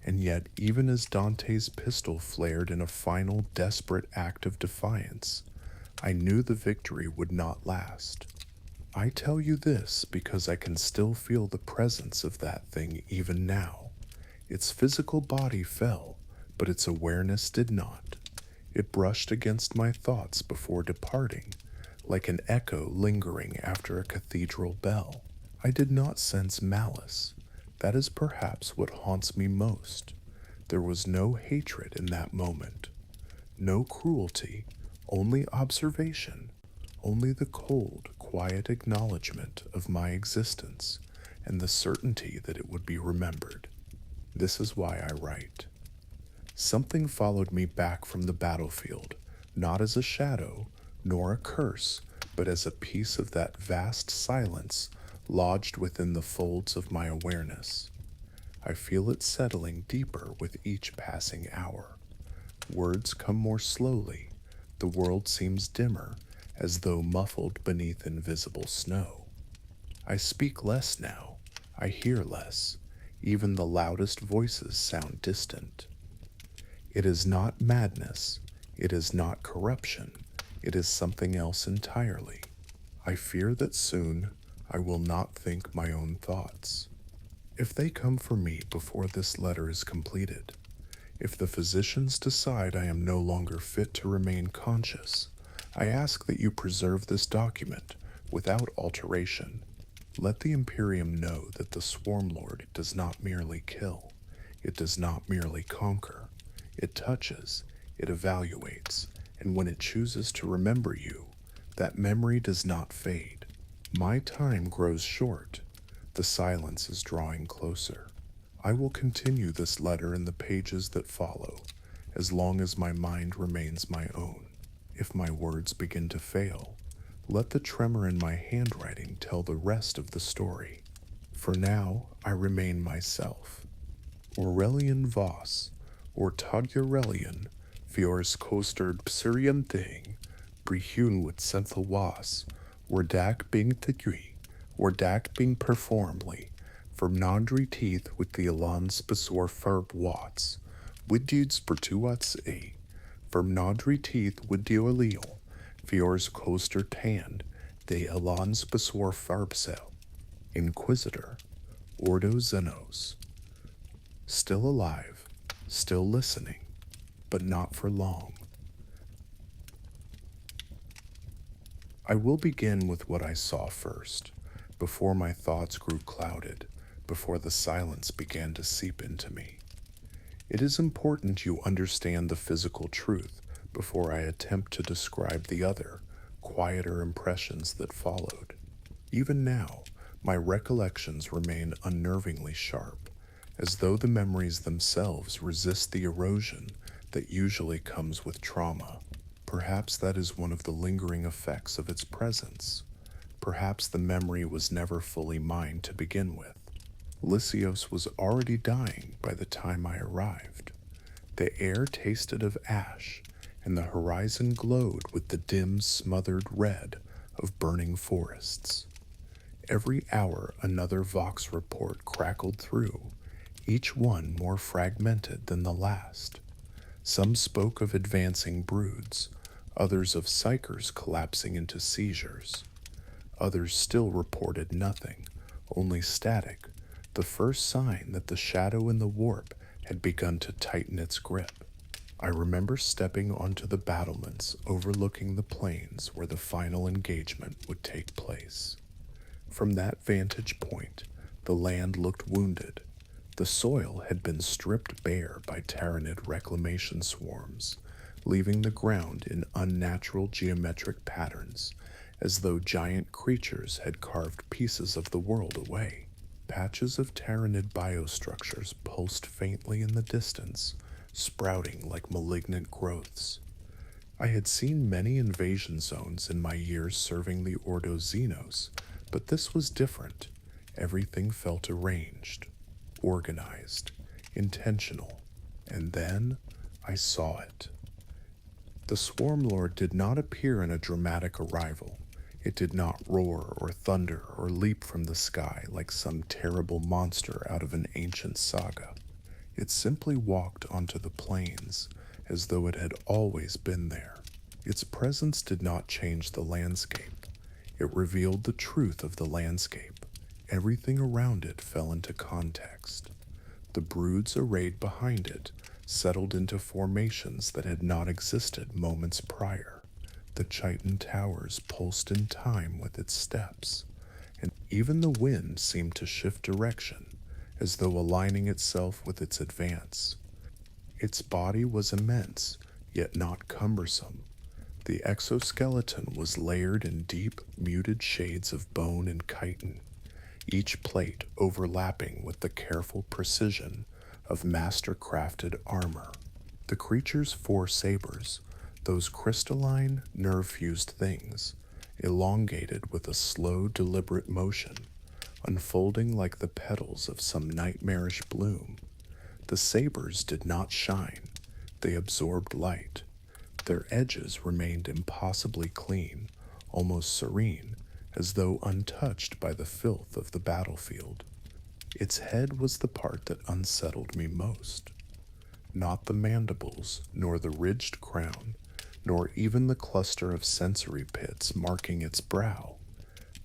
and yet even as Dante's pistol flared in a final desperate act of defiance, I knew the victory would not last. I tell you this because I can still feel the presence of that thing even now. Its physical body fell, but its awareness did not. It brushed against my thoughts before departing, like an echo lingering after a cathedral bell. I did not sense malice. That is perhaps what haunts me most. There was no hatred in that moment, no cruelty, only observation, only the cold, quiet acknowledgement of my existence and the certainty that it would be remembered. This is why I write. Something followed me back from the battlefield, not as a shadow, nor a curse, but as a piece of that vast silence lodged within the folds of my awareness. I feel it settling deeper with each passing hour. Words come more slowly. The world seems dimmer, as though muffled beneath invisible snow. I speak less now. I hear less. Even the loudest voices sound distant. It is not madness. It is not corruption. It is something else entirely. I fear that soon I will not think my own thoughts. If they come for me before this letter is completed, if the physicians decide I am no longer fit to remain conscious, I ask that you preserve this document without alteration. Let the Imperium know that the Swarm Lord does not merely kill. It does not merely conquer. It touches, it evaluates, and when it chooses to remember you, that memory does not fade. My time grows short. The silence is drawing closer. I will continue this letter in the pages that follow, as long as my mind remains my own. If my words begin to fail, let the tremor in my handwriting tell the rest of the story. For now, I remain myself. Aurelian Voss, or Tadurelian, Fiors Coster Psirian Thing, Brihun with Senthal Was, Wardak Bing Tadri, Wardak Bing Performly, from Nandri Teeth with the Alans Besor Ferb Watts, Widdudes Pertuats A, from Nandri Teeth with the Oleal, Fiors Coster Tand, de Alans Besor Farbsel, Inquisitor, Ordo Zenos. Still alive, still listening, but not for long. I will begin with what I saw first, before my thoughts grew clouded, before the silence began to seep into me. It is important you understand the physical truth before I attempt to describe the other, quieter impressions that followed. Even now, my recollections remain unnervingly sharp, as though the memories themselves resist the erosion that usually comes with trauma. Perhaps that is one of the lingering effects of its presence. Perhaps the memory was never fully mine to begin with. Lysios was already dying by the time I arrived. The air tasted of ash, and the horizon glowed with the dim, smothered red of burning forests. Every hour another Vox report crackled through, each one more fragmented than the last. Some spoke of advancing broods, others of psychers collapsing into seizures. Others still reported nothing, only static, the first sign that the shadow in the warp had begun to tighten its grip. I remember stepping onto the battlements overlooking the plains where the final engagement would take place. From that vantage point, the land looked wounded. The soil had been stripped bare by Tyranid reclamation swarms, leaving the ground in unnatural geometric patterns, as though giant creatures had carved pieces of the world away. Patches of Tyranid biostructures pulsed faintly in the distance, sprouting like malignant growths. I had seen many invasion zones in my years serving the Ordo Xenos, but this was different. Everything felt arranged, organized, intentional, and then I saw it. The Swarm Lord did not appear in a dramatic arrival. It did not roar or thunder or leap from the sky like some terrible monster out of an ancient saga. It simply walked onto the plains as though it had always been there. Its presence did not change the landscape. It revealed the truth of the landscape. Everything around it fell into context. The broods arrayed behind it settled into formations that had not existed moments prior. The Chiton towers pulsed in time with its steps, and even the wind seemed to shift direction, as though aligning itself with its advance. Its body was immense, yet not cumbersome. The exoskeleton was layered in deep, muted shades of bone and chitin, each plate overlapping with the careful precision of master-crafted armor. The creature's four sabers, those crystalline, nerve-fused things, elongated with a slow, deliberate motion, unfolding like the petals of some nightmarish bloom. The sabers did not shine. They absorbed light. Their edges remained impossibly clean, almost serene, as though untouched by the filth of the battlefield. Its head was the part that unsettled me most. Not the mandibles, nor the ridged crown, nor even the cluster of sensory pits marking its brow,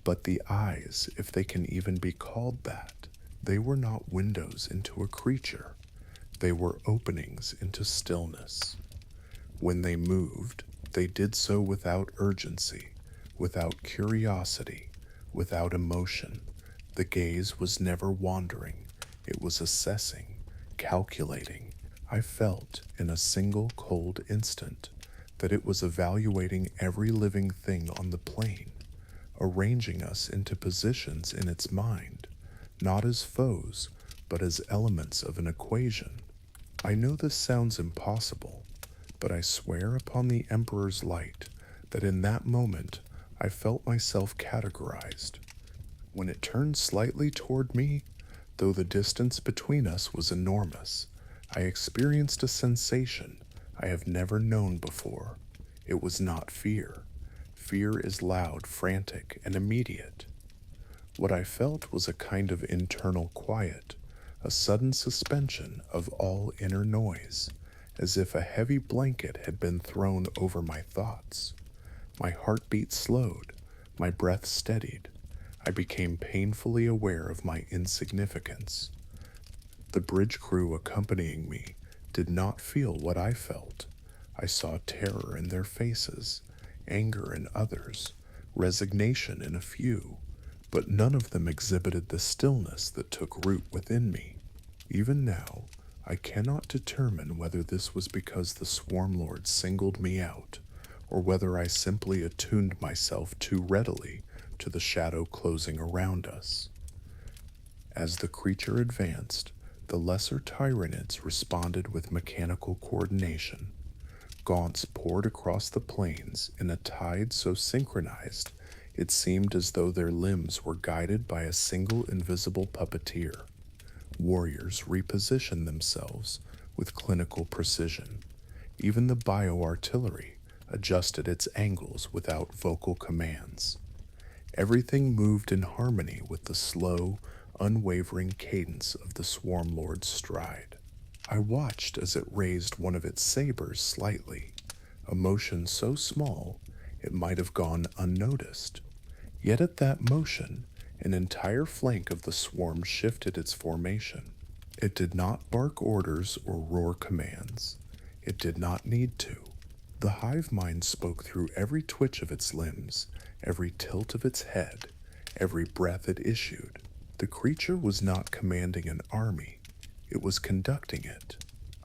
but the eyes, if they can even be called that. They were not windows into a creature. They were openings into stillness. When they moved, they did so without urgency, without curiosity, without emotion. The gaze was never wandering. It was assessing, calculating. I felt, in a single cold instant, that it was evaluating every living thing on the plane, arranging us into positions in its mind, not as foes, but as elements of an equation. I know this sounds impossible, but I swear upon the Emperor's light that in that moment I felt myself categorized. When it turned slightly toward me, though the distance between us was enormous, I experienced a sensation I have never known before. It was not fear. Fear is loud, frantic, and immediate. What I felt was a kind of internal quiet, a sudden suspension of all inner noise, as if a heavy blanket had been thrown over my thoughts. My heartbeat slowed, my breath steadied. I became painfully aware of my insignificance. The bridge crew accompanying me did not feel what I felt. I saw terror in their faces, anger in others, resignation in a few, but none of them exhibited the stillness that took root within me. Even now, I cannot determine whether this was because the Swarm Lord singled me out, or whether I simply attuned myself too readily to the shadow closing around us. As the creature advanced, the lesser Tyranids responded with mechanical coordination. Gaunts poured across the plains in a tide so synchronized it seemed as though their limbs were guided by a single invisible puppeteer. Warriors repositioned themselves with clinical precision. Even the bioartillery adjusted its angles without vocal commands. Everything moved in harmony with the slow, unwavering cadence of the Swarm Lord's stride. I watched as it raised one of its sabers slightly, a motion so small it might have gone unnoticed. Yet at that motion, an entire flank of the swarm shifted its formation. It did not bark orders or roar commands. It did not need to. The hive mind spoke through every twitch of its limbs, every tilt of its head, every breath it issued. The creature was not commanding an army, it was conducting it.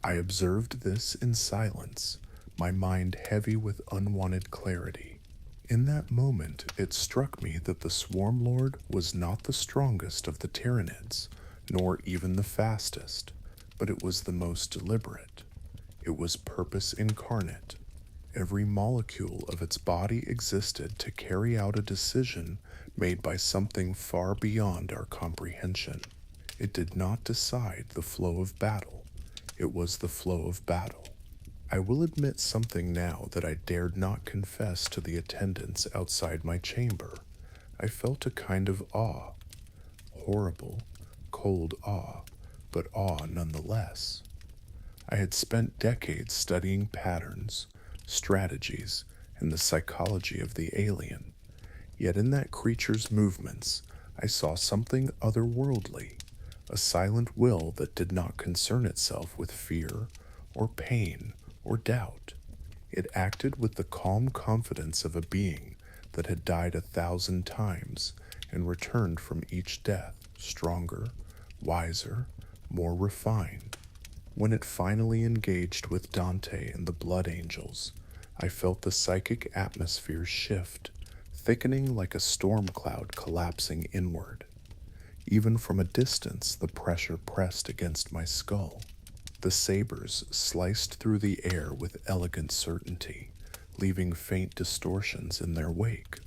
I observed this in silence, my mind heavy with unwanted clarity. In that moment, it struck me that the Swarm Lord was not the strongest of the Tyranids, nor even the fastest, but it was the most deliberate. It was purpose incarnate. Every molecule of its body existed to carry out a decision made by something far beyond our comprehension. It did not decide the flow of battle. It was the flow of battle. I will admit something now that I dared not confess to the attendants outside my chamber. I felt a kind of awe. Horrible, cold awe, but awe nonetheless. I had spent decades studying patterns, strategies, and the psychology of the alien. Yet in that creature's movements, I saw something otherworldly, a silent will that did not concern itself with fear or pain or doubt. It acted with the calm confidence of a being that had died 1,000 times and returned from each death stronger, wiser, more refined. When it finally engaged with Dante and the Blood Angels, I felt the psychic atmosphere shift, thickening like a storm cloud collapsing inward. Even from a distance, the pressure pressed against my skull. The sabers sliced through the air with elegant certainty, leaving faint distortions in their wake.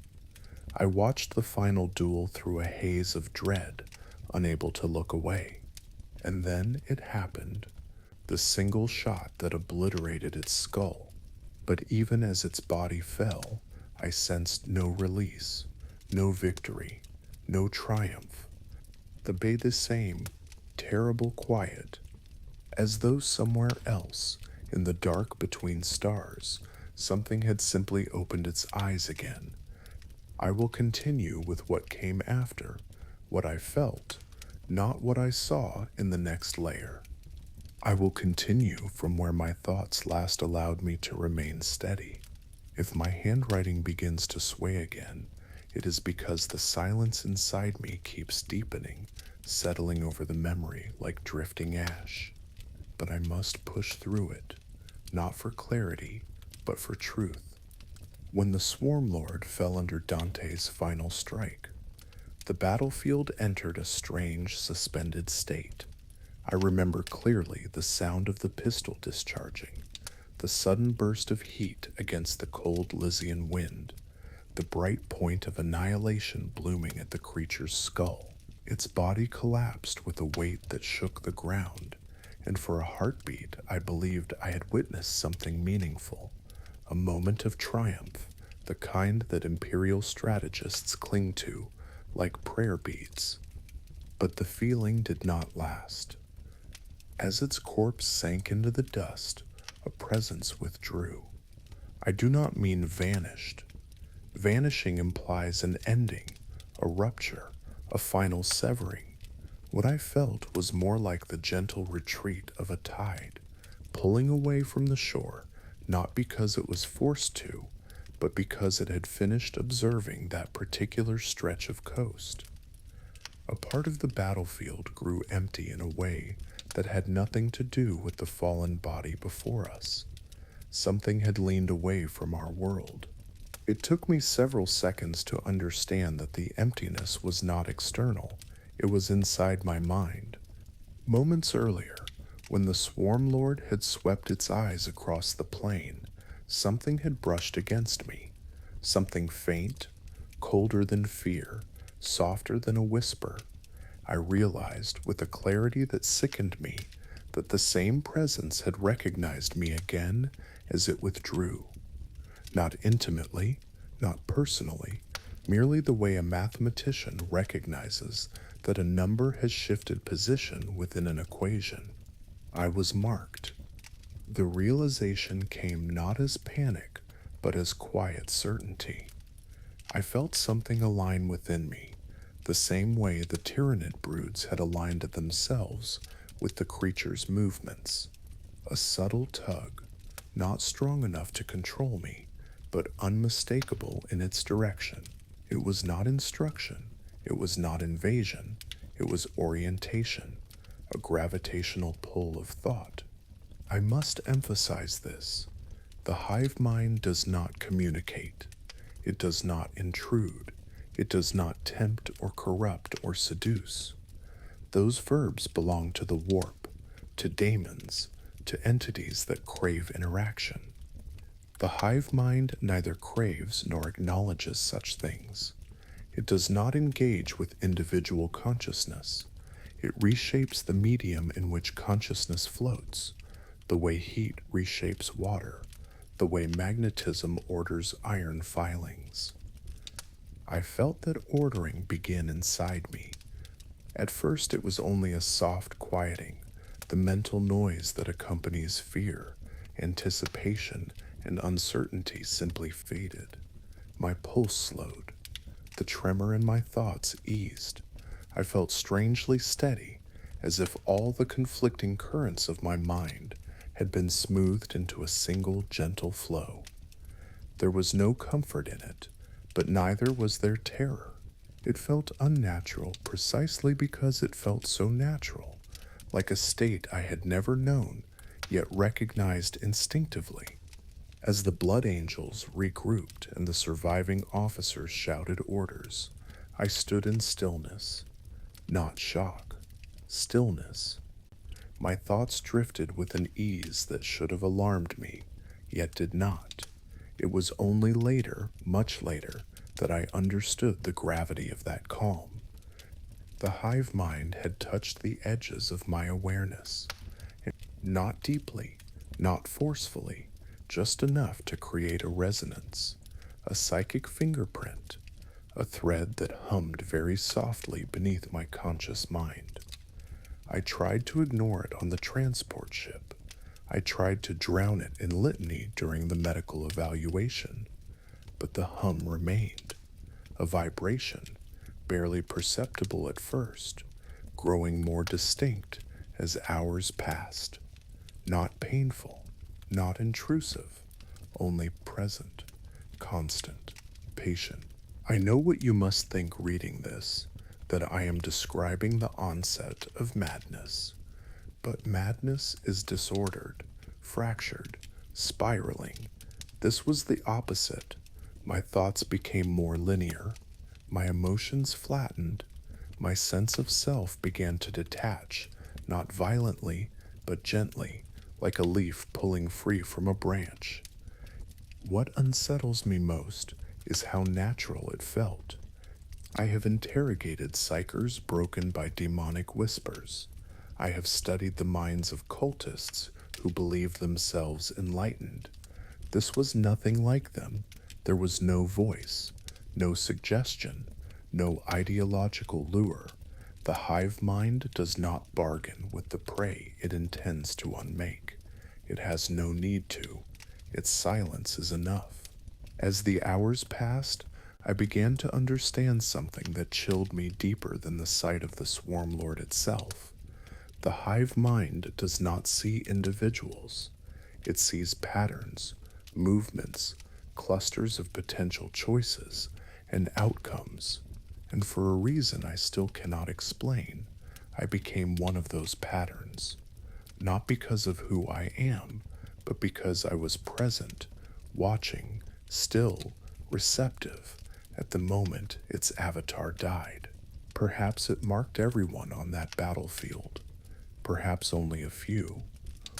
I watched the final duel through a haze of dread, unable to look away. And then it happened, the single shot that obliterated its skull. But even as its body fell, I sensed no release, no victory, no triumph. The same terrible quiet, as though somewhere else, in the dark between stars, something had simply opened its eyes again. I will continue with what came after, what I felt, not what I saw in the next layer. I will continue from where my thoughts last allowed me to remain steady. If my handwriting begins to sway again, it is because the silence inside me keeps deepening, settling over the memory like drifting ash. But I must push through it, not for clarity, but for truth. When the Swarm Lord fell under Dante's final strike, the battlefield entered a strange, suspended state. I remember clearly the sound of the pistol discharging, the sudden burst of heat against the cold Lysian wind, the bright point of annihilation blooming at the creature's skull. Its body collapsed with a weight that shook the ground, and for a heartbeat I believed I had witnessed something meaningful, a moment of triumph, the kind that Imperial strategists cling to like prayer beads. But the feeling did not last. As its corpse sank into the dust, a presence withdrew. I do not mean vanished. Vanishing implies an ending, a rupture, a final severing. What I felt was more like the gentle retreat of a tide, pulling away from the shore, not because it was forced to, but because it had finished observing that particular stretch of coast. A part of the battlefield grew empty in a way that had nothing to do with the fallen body before us. Something had leaned away from our world. It took me several seconds to understand that the emptiness was not external. It was inside my mind. Moments earlier, when the Swarm Lord had swept its eyes across the plain, something had brushed against me. Something faint, colder than fear, softer than a whisper. I realized with a clarity that sickened me that the same presence had recognized me again as it withdrew. Not intimately, not personally, merely the way a mathematician recognizes that a number has shifted position within an equation. I was marked. The realization came not as panic, but as quiet certainty. I felt something align within me, the same way the tyrannid broods had aligned themselves with the creature's movements. A subtle tug, not strong enough to control me, but unmistakable in its direction. It was not instruction, it was not invasion, it was orientation, a gravitational pull of thought. I must emphasize this. The hive mind does not communicate. It does not intrude. It does not tempt or corrupt or seduce. Those verbs belong to the warp, to daemons, to entities that crave interaction. The hive mind neither craves nor acknowledges such things. It does not engage with individual consciousness. It reshapes the medium in which consciousness floats, the way heat reshapes water, the way magnetism orders iron filings. I felt that ordering begin inside me. At first it was only a soft quieting, the mental noise that accompanies fear, anticipation, and uncertainty simply faded. My pulse slowed. The tremor in my thoughts eased. I felt strangely steady, as if all the conflicting currents of my mind had been smoothed into a single gentle flow. There was no comfort in it, but neither was there terror. It felt unnatural precisely because it felt so natural, like a state I had never known, yet recognized instinctively. As the blood angels regrouped and the surviving officers shouted orders, I stood in stillness. Not shock, stillness. My thoughts drifted with an ease that should have alarmed me, yet did not. It was only later, much later, that I understood the gravity of that calm. The hive mind had touched the edges of my awareness. Not deeply, not forcefully, just enough to create a resonance, a psychic fingerprint, a thread that hummed very softly beneath my conscious mind. I tried to ignore it on the transport ship. I tried to drown it in litany during the medical evaluation, but the hum remained, a vibration, barely perceptible at first, growing more distinct as hours passed. Not painful, not intrusive, only present, constant, patient. I know what you must think reading this, that I am describing the onset of madness. But madness is disordered, fractured, spiraling. This was the opposite. My thoughts became more linear. My emotions flattened. My sense of self began to detach, not violently, but gently, like a leaf pulling free from a branch. What unsettles me most is how natural it felt. I have interrogated psychers broken by demonic whispers. I have studied the minds of cultists who believe themselves enlightened. This was nothing like them. There was no voice, no suggestion, no ideological lure. The hive mind does not bargain with the prey it intends to unmake. It has no need to. Its silence is enough. As the hours passed, I began to understand something that chilled me deeper than the sight of the swarm lord itself. The hive mind does not see individuals. It sees patterns, movements, clusters of potential choices, and outcomes. And for a reason I still cannot explain, I became one of those patterns. Not because of who I am, but because I was present, watching, still, receptive, at the moment its avatar died. Perhaps it marked everyone on that battlefield. Perhaps only a few.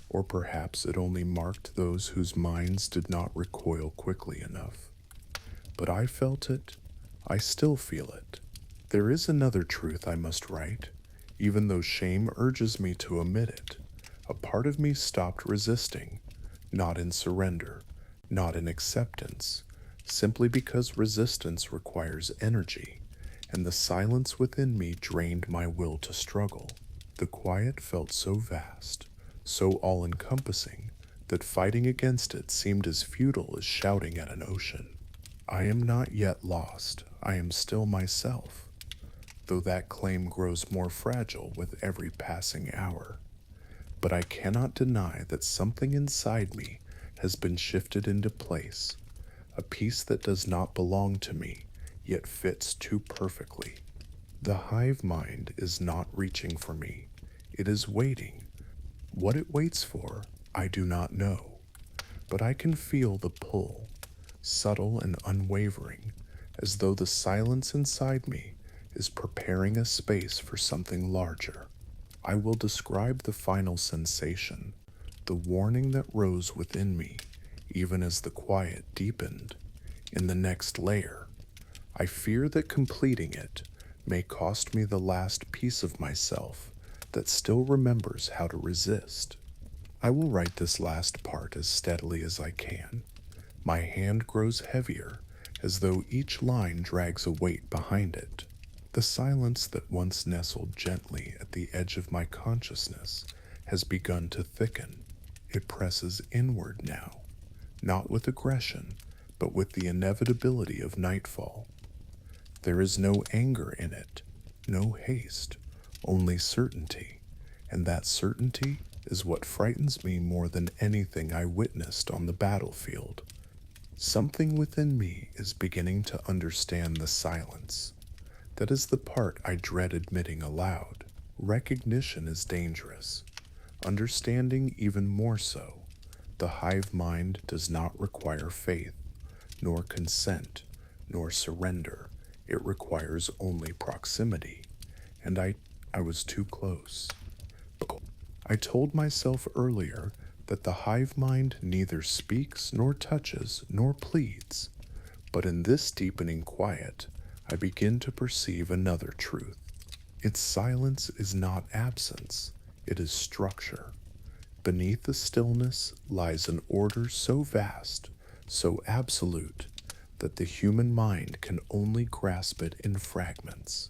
Or perhaps it only marked those whose minds did not recoil quickly enough. But I felt it. I still feel it. There is another truth I must write. Even though shame urges me to omit it, a part of me stopped resisting, not in surrender, not in acceptance, simply because resistance requires energy, and the silence within me drained my will to struggle. The quiet felt so vast, so all-encompassing, that fighting against it seemed as futile as shouting at an ocean. I am not yet lost, I am still myself, though that claim grows more fragile with every passing hour. But I cannot deny that something inside me has been shifted into place, a piece that does not belong to me, yet fits too perfectly. The hive mind is not reaching for me, it is waiting. What it waits for, I do not know, but I can feel the pull, subtle and unwavering, as though the silence inside me is preparing a space for something larger. I will describe the final sensation, the warning that rose within me, even as the quiet deepened. In the next layer, I fear that completing it may cost me the last piece of myself that still remembers how to resist. I will write this last part as steadily as I can. My hand grows heavier, as though each line drags a weight behind it. The silence that once nestled gently at the edge of my consciousness has begun to thicken. It presses inward now, not with aggression, but with the inevitability of nightfall. There is no anger in it, no haste, only certainty, and that certainty is what frightens me more than anything I witnessed on the battlefield. Something within me is beginning to understand the silence. That is the part I dread admitting aloud. Recognition is dangerous. Understanding even more so. The hive mind does not require faith, nor consent, nor surrender. It requires only proximity. And I was too close. I told myself earlier that the hive mind neither speaks nor touches nor pleads. But in this deepening quiet, I begin to perceive another truth. Its silence is not absence, it is structure. Beneath the stillness lies an order so vast, so absolute, that the human mind can only grasp it in fragments.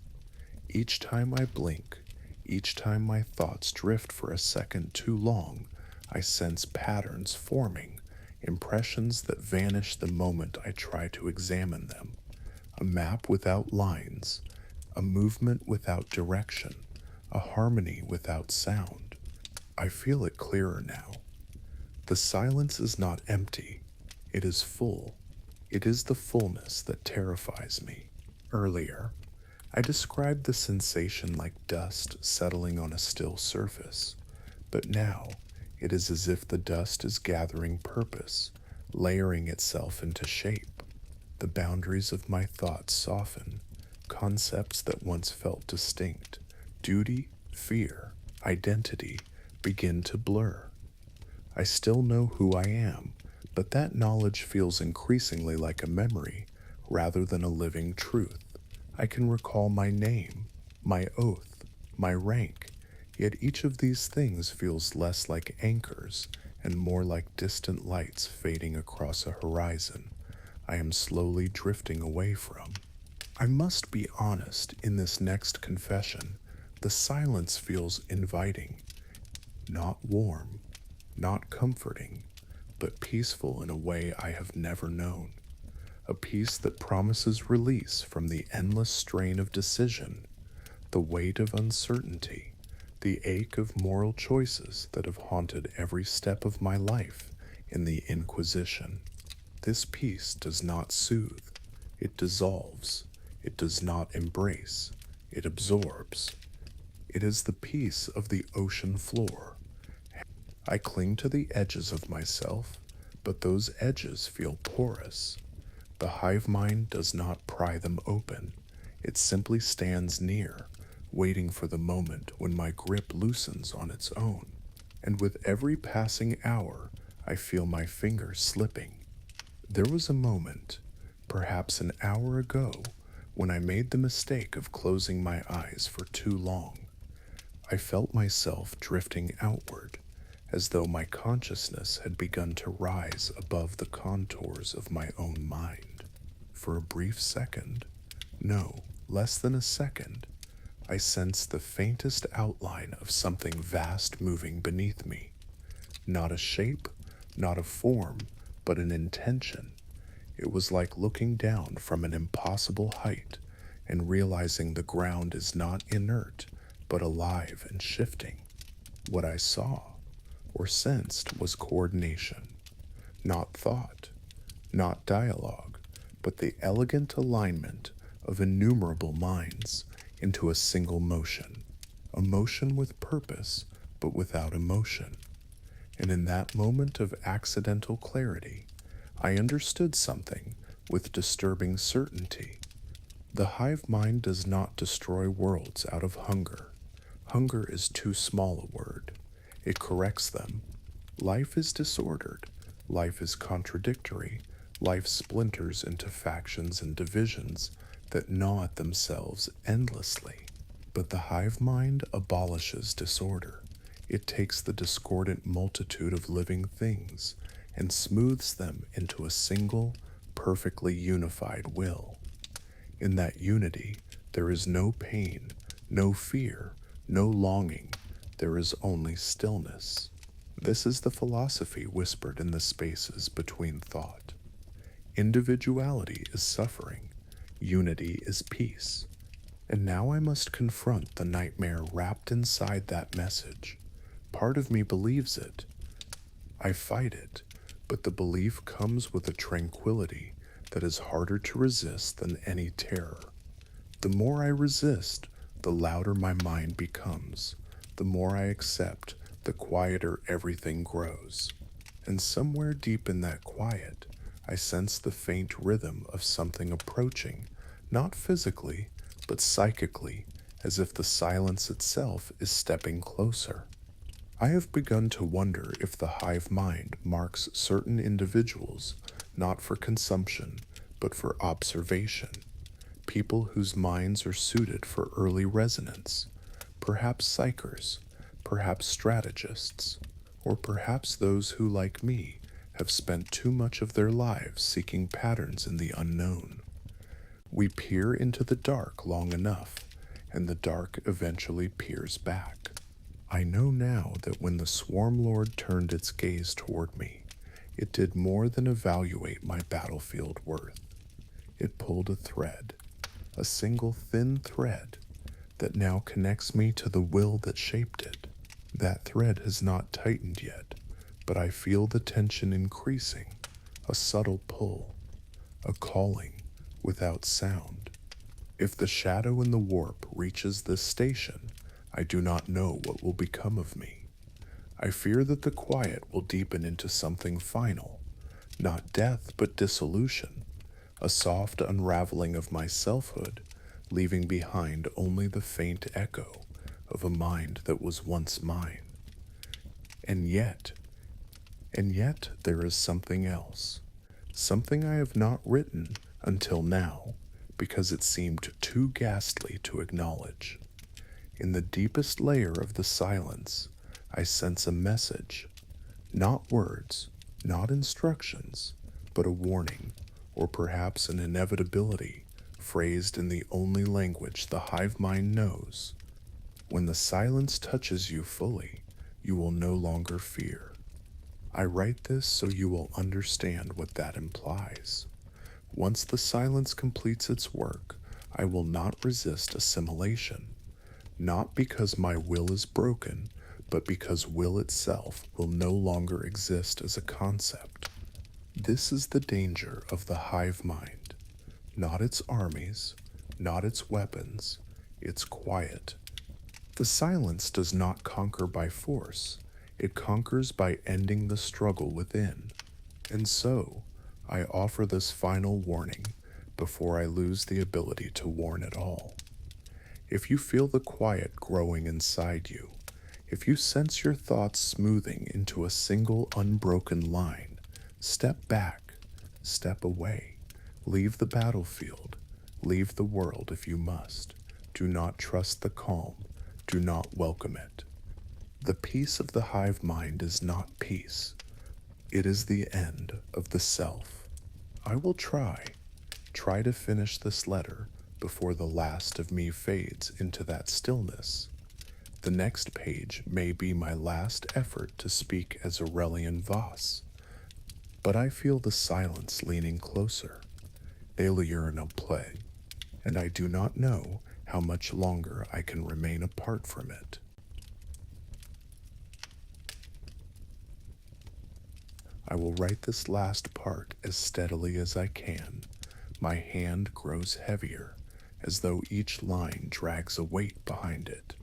Each time I blink, each time my thoughts drift for a second too long, I sense patterns forming, impressions that vanish the moment I try to examine them. A map without lines, a movement without direction, a harmony without sound. I feel it clearer now. The silence is not empty, it is full. It is the fullness that terrifies me. Earlier, I described the sensation like dust settling on a still surface, but now it is as if the dust is gathering purpose, layering itself into shape. The boundaries of my thoughts soften, concepts that once felt distinct, duty, fear, identity, begin to blur. I still know who I am, but that knowledge feels increasingly like a memory rather than a living truth. I can recall my name, my oath, my rank, yet each of these things feels less like anchors and more like distant lights fading across a horizon I am slowly drifting away from. I must be honest in this next confession. The silence feels inviting, not warm, not comforting, but peaceful in a way I have never known. A peace that promises release from the endless strain of decision, the weight of uncertainty, the ache of moral choices that have haunted every step of my life in the Inquisition. This peace does not soothe, it dissolves, it does not embrace, it absorbs. It is the peace of the ocean floor. I cling to the edges of myself, but those edges feel porous. The hive mind does not pry them open. It simply stands near, waiting for the moment when my grip loosens on its own. And with every passing hour, I feel my fingers slipping. There was a moment, perhaps an hour ago, when I made the mistake of closing my eyes for too long. I felt myself drifting outward, as though my consciousness had begun to rise above the contours of my own mind. For a brief second, no, less than a second, I sensed the faintest outline of something vast moving beneath me. Not a shape, not a form, but an intention. It was like looking down from an impossible height and realizing the ground is not inert, but alive and shifting. What I saw or sensed was coordination, not thought, not dialogue, but the elegant alignment of innumerable minds into a single motion, a motion with purpose, but without emotion. And in that moment of accidental clarity, I understood something with disturbing certainty. The hive mind does not destroy worlds out of hunger. Hunger is too small a word. It corrects them. Life is disordered. Life is contradictory. Life splinters into factions and divisions that gnaw at themselves endlessly. But the hive mind abolishes disorder. It takes the discordant multitude of living things and smooths them into a single, perfectly unified will. In that unity, there is no pain, no fear, no longing. There is only stillness. This is the philosophy whispered in the spaces between thought. Individuality is suffering. Unity is peace. And now I must confront the nightmare wrapped inside that message. Part of me believes it. I fight it, but the belief comes with a tranquility that is harder to resist than any terror. The more I resist, the louder my mind becomes. The more I accept, the quieter everything grows. And somewhere deep in that quiet, I sense the faint rhythm of something approaching, not physically, but psychically, as if the silence itself is stepping closer. I have begun to wonder if the hive mind marks certain individuals not for consumption, but for observation. People whose minds are suited for early resonance, perhaps psychers, perhaps strategists, or perhaps those who, like me, have spent too much of their lives seeking patterns in the unknown. We peer into the dark long enough, and the dark eventually peers back. I know now that when the Swarm Lord turned its gaze toward me, it did more than evaluate my battlefield worth. It pulled a thread, a single thin thread, that now connects me to the will that shaped it. That thread has not tightened yet, but I feel the tension increasing, a subtle pull, a calling without sound. If the shadow in the warp reaches this station, I do not know what will become of me. I fear that the quiet will deepen into something final, not death but dissolution, a soft unraveling of my selfhood, leaving behind only the faint echo of a mind that was once mine. And yet there is something else, something I have not written until now, because it seemed too ghastly to acknowledge. In the deepest layer of the silence, I sense a message, not words, not instructions, but a warning, or perhaps an inevitability, phrased in the only language the hive mind knows. When the silence touches you fully, you will no longer fear. I write this so you will understand what that implies. Once the silence completes its work, I will not resist assimilation, not because my will is broken, but because will itself will no longer exist as a concept. This is the danger of the hive mind, not its armies, not its weapons, its quiet. The silence does not conquer by force, it conquers by ending the struggle within. And so, I offer this final warning before I lose the ability to warn at all. If you feel the quiet growing inside you, if you sense your thoughts smoothing into a single unbroken line, step back, step away, leave the battlefield, leave the world if you must. Do not trust the calm, do not welcome it. The peace of the hive mind is not peace. It is the end of the self. I will try to finish this letter before the last of me fades into that stillness. The next page may be my last effort to speak as Aurelian Voss, but I feel the silence leaning closer. Alier no play, and I do not know how much longer I can remain apart from it. I will write this last part as steadily as I can. My hand grows heavier, as though each line drags a weight behind it.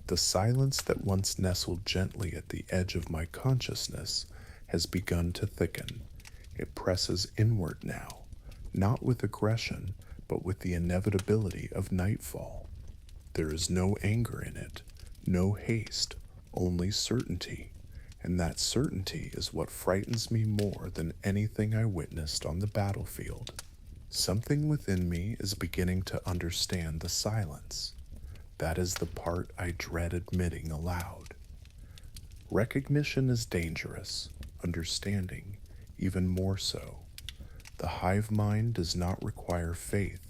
The silence that once nestled gently at the edge of my consciousness has begun to thicken. It presses inward now, not with aggression, but with the inevitability of nightfall. There is no anger in it, no haste, only certainty, and that certainty is what frightens me more than anything I witnessed on the battlefield. Something within me is beginning to understand the silence. That is the part I dread admitting aloud. Recognition is dangerous, understanding even more so. The hive mind does not require faith,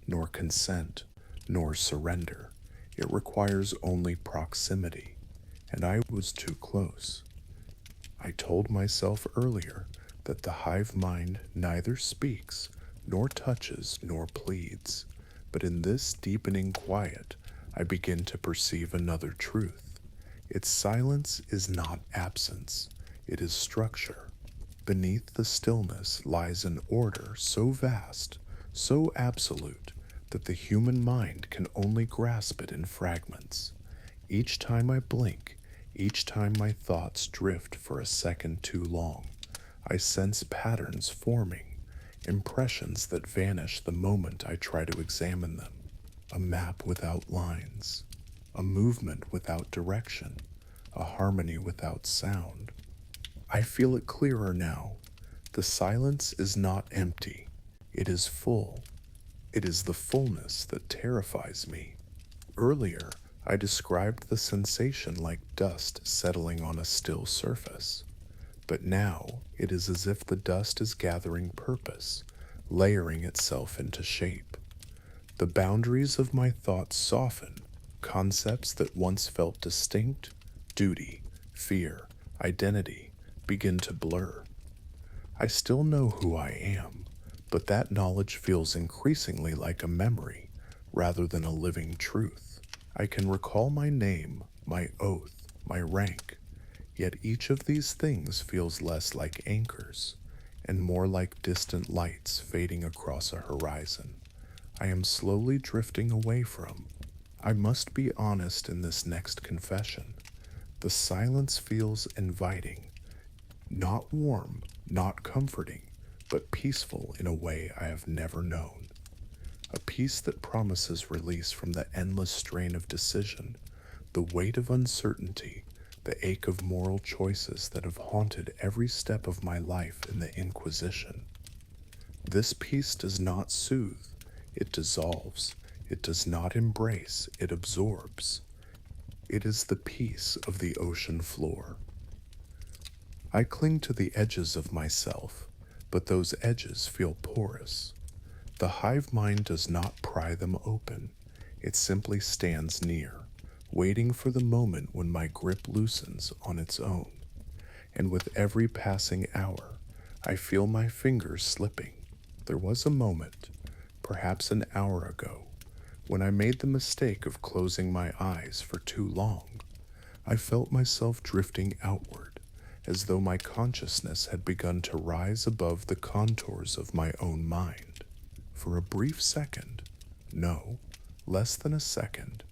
nor consent, nor surrender. It requires only proximity, and I was too close. I told myself earlier that the hive mind neither speaks, nor touches, nor pleads, but in this deepening quiet, I begin to perceive another truth. Its silence is not absence, it is structure. Beneath the stillness lies an order so vast, so absolute, that the human mind can only grasp it in fragments. Each time I blink, each time my thoughts drift for a second too long, I sense patterns forming, impressions that vanish the moment I try to examine them. A map without lines, a movement without direction, a harmony without sound. I feel it clearer now. The silence is not empty. It is full. It is the fullness that terrifies me. Earlier, I described the sensation like dust settling on a still surface. But now, it is as if the dust is gathering purpose, layering itself into shape. The boundaries of my thoughts soften. Concepts that once felt distinct, duty, fear, identity, begin to blur. I still know who I am, but that knowledge feels increasingly like a memory rather than a living truth. I can recall my name, my oath, my rank, yet each of these things feels less like anchors and more like distant lights fading across a horizon I am slowly drifting away from. I must be honest in this next confession. The silence feels inviting, not warm, not comforting, but peaceful in a way I have never known. A peace that promises release from the endless strain of decision, the weight of uncertainty, the ache of moral choices that have haunted every step of my life in the Inquisition. This peace does not soothe, it dissolves. It does not embrace, it absorbs. It is the peace of the ocean floor. I cling to the edges of myself, but those edges feel porous. The hive mind does not pry them open. It simply stands near, waiting for the moment when my grip loosens on its own. And with every passing hour, I feel my fingers slipping. There was a moment, perhaps an hour ago, when I made the mistake of closing my eyes for too long. I felt myself drifting outward, as though my consciousness had begun to rise above the contours of my own mind. For a brief second, no, less than a second,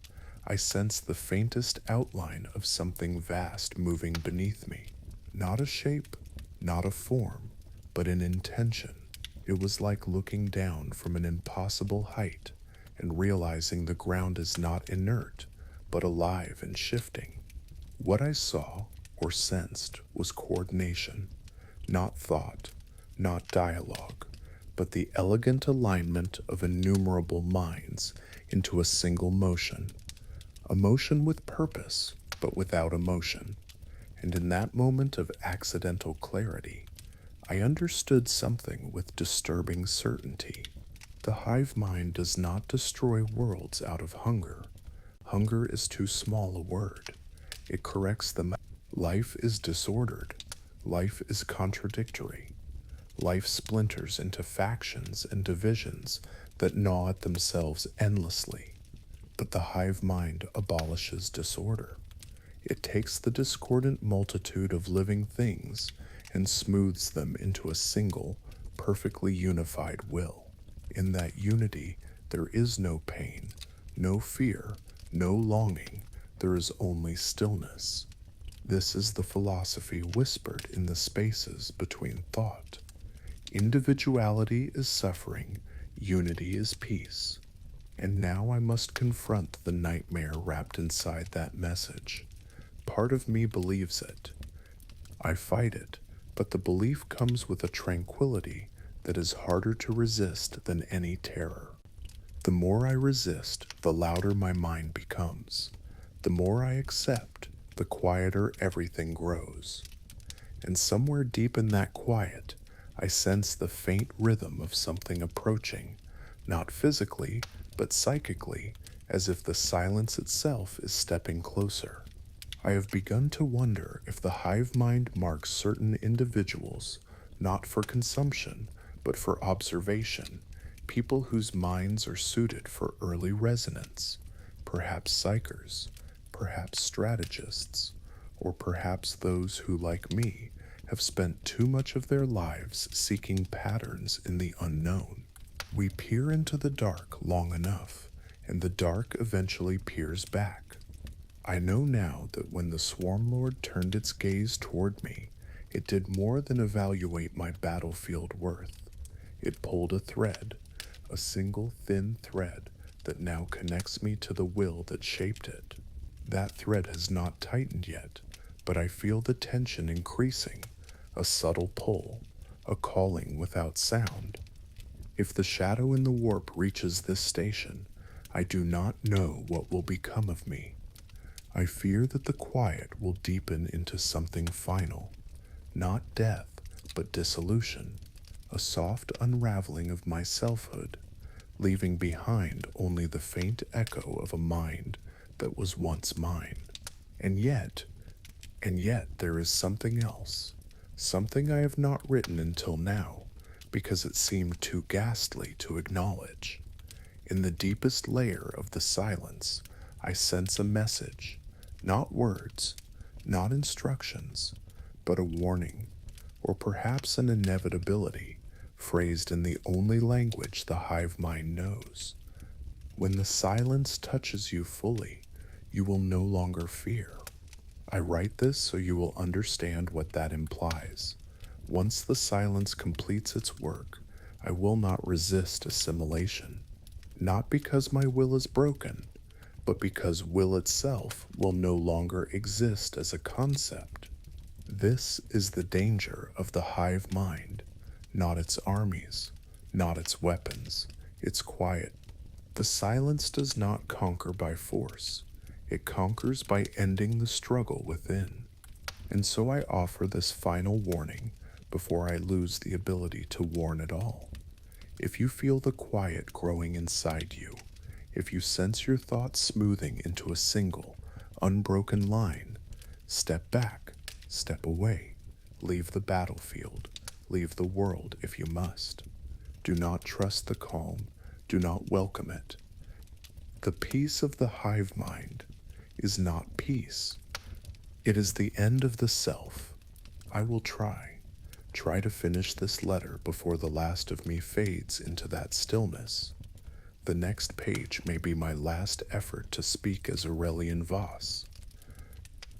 I sensed the faintest outline of something vast moving beneath me. Not a shape, not a form, but an intention. It was like looking down from an impossible height and realizing the ground is not inert, but alive and shifting. What I saw or sensed was coordination, not thought, not dialogue, but the elegant alignment of innumerable minds into a single motion, Emotion with purpose, but without emotion. And in that moment of accidental clarity, I understood something with disturbing certainty. The hive mind does not destroy worlds out of hunger. Hunger is too small a word. It corrects them. Life is disordered. Life is contradictory. Life splinters into factions and divisions that gnaw at themselves endlessly. But the hive mind abolishes disorder. It takes the discordant multitude of living things and smooths them into a single, perfectly unified will. In that unity, there is no pain, no fear, no longing. There is only stillness. This is the philosophy whispered in the spaces between thought. Individuality is suffering, unity is peace. And now I must confront the nightmare wrapped inside that message. Part of me believes it. I fight it, but the belief comes with a tranquility that is harder to resist than any terror. The more I resist, the louder my mind becomes. The more I accept, the quieter everything grows. And somewhere deep in that quiet, I sense the faint rhythm of something approaching, not physically, but psychically, as if the silence itself is stepping closer. I have begun to wonder if the hive mind marks certain individuals, not for consumption, but for observation, people whose minds are suited for early resonance, perhaps psychers, perhaps strategists, or perhaps those who, like me, have spent too much of their lives seeking patterns in the unknown. We peer into the dark long enough, and the dark eventually peers back. I know now that when the Swarm Lord turned its gaze toward me, it did more than evaluate my battlefield worth. It pulled a thread, a single thin thread that now connects me to the will that shaped it. That thread has not tightened yet, but I feel the tension increasing, a subtle pull, a calling without sound. If the shadow in the warp reaches this station, I do not know what will become of me. I fear that the quiet will deepen into something final, not death, but dissolution, a soft unraveling of my selfhood, leaving behind only the faint echo of a mind that was once mine. And yet there is something else, something I have not written until now, because it seemed too ghastly to acknowledge. In the deepest layer of the silence, I sense a message, not words, not instructions, but a warning, or perhaps an inevitability, phrased in the only language the hive mind knows. When the silence touches you fully, you will no longer fear. I write this so you will understand what that implies. Once the silence completes its work, I will not resist assimilation, not because my will is broken, but because will itself will no longer exist as a concept. This is the danger of the hive mind, not its armies, not its weapons, its quiet. The silence does not conquer by force. It conquers by ending the struggle within. And so I offer this final warning before I lose the ability to warn at all. If you feel the quiet growing inside you, if you sense your thoughts smoothing into a single, unbroken line, step back, step away, leave the battlefield, leave the world if you must. Do not trust the calm, do not welcome it. The peace of the hive mind is not peace. It is the end of the self. I will try to finish this letter before the last of me fades into that stillness. The next page may be my last effort to speak as Aurelian Voss.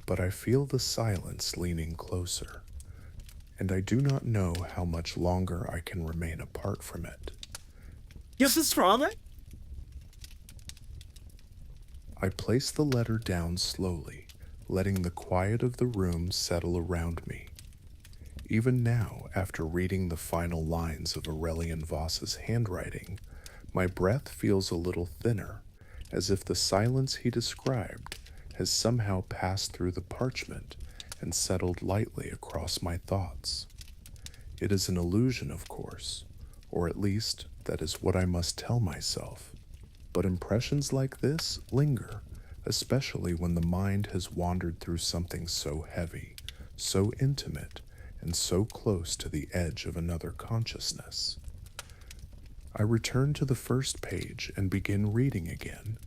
But I feel the silence leaning closer, and I do not know how much longer I can remain apart from it. You're so strong. I place the letter down slowly, letting the quiet of the room settle around me. Even now, after reading the final lines of Aurelian Voss's handwriting, my breath feels a little thinner, as if the silence he described has somehow passed through the parchment and settled lightly across my thoughts. It is an illusion, of course, or at least that is what I must tell myself. But impressions like this linger, especially when the mind has wandered through something so heavy, so intimate, and so close to the edge of another consciousness. I return to the first page and begin reading again,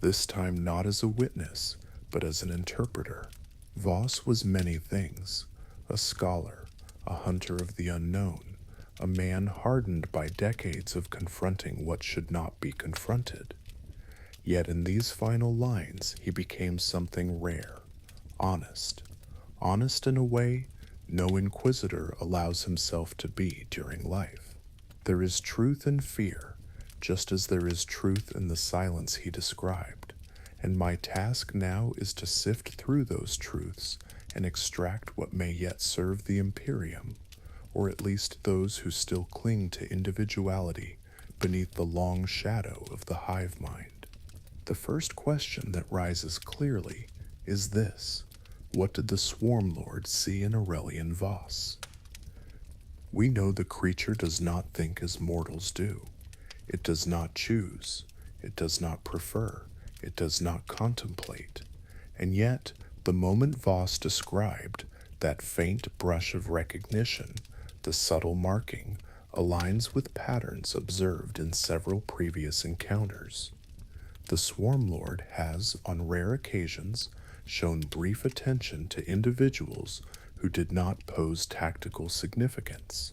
this time not as a witness, but as an interpreter. Voss was many things: a scholar, a hunter of the unknown, a man hardened by decades of confronting what should not be confronted. Yet in these final lines he became something rare, honest. Honest in a way no inquisitor allows himself to be during life. There is truth in fear, just as there is truth in the silence he described, and my task now is to sift through those truths and extract what may yet serve the Imperium, or at least those who still cling to individuality beneath the long shadow of the hive mind. The first question that rises clearly is this: what did the Swarm Lord see in Aurelian Voss? We know the creature does not think as mortals do. It does not choose. It does not prefer. It does not contemplate. And yet, the moment Voss described, that faint brush of recognition, the subtle marking, aligns with patterns observed in several previous encounters. The Swarm Lord has, on rare occasions, shown brief attention to individuals who did not pose tactical significance.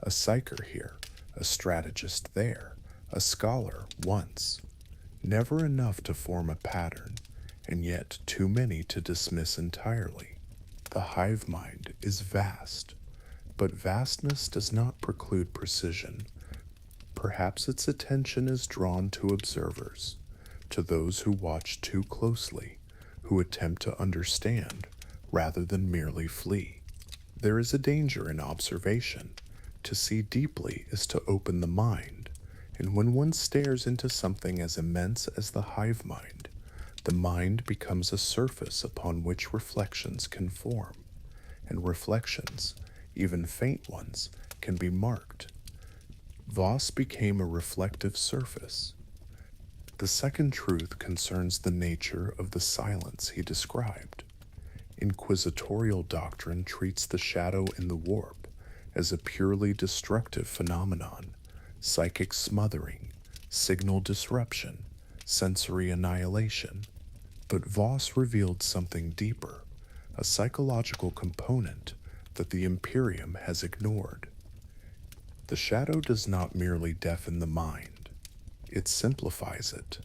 A psyker here, a strategist there, a scholar once. Never enough to form a pattern, and yet too many to dismiss entirely. The hive mind is vast, but vastness does not preclude precision. Perhaps its attention is drawn to observers, to those who watch too closely, who attempt to understand rather than merely flee. There is a danger in observation. To see deeply is to open the mind, and when one stares into something as immense as the hive mind, the mind becomes a surface upon which reflections can form, and reflections, even faint ones, can be marked. Voss became a reflective surface. The second truth concerns the nature of the silence he described. Inquisitorial doctrine treats the shadow in the warp as a purely destructive phenomenon, psychic smothering, signal disruption, sensory annihilation. But Voss revealed something deeper, a psychological component that the Imperium has ignored. The shadow does not merely deafen the mind, it simplifies it.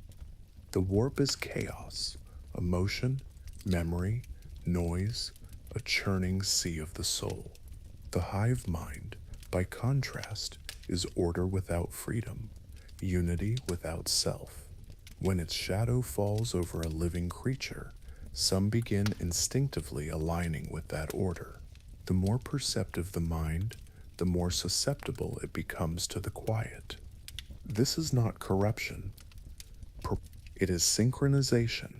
The warp is chaos, emotion, memory, noise, a churning sea of the soul. The hive mind, by contrast, is order without freedom, unity without self. When its shadow falls over a living creature, some begin instinctively aligning with that order. The more perceptive the mind, the more susceptible it becomes to the quiet. This is not corruption. It is synchronization.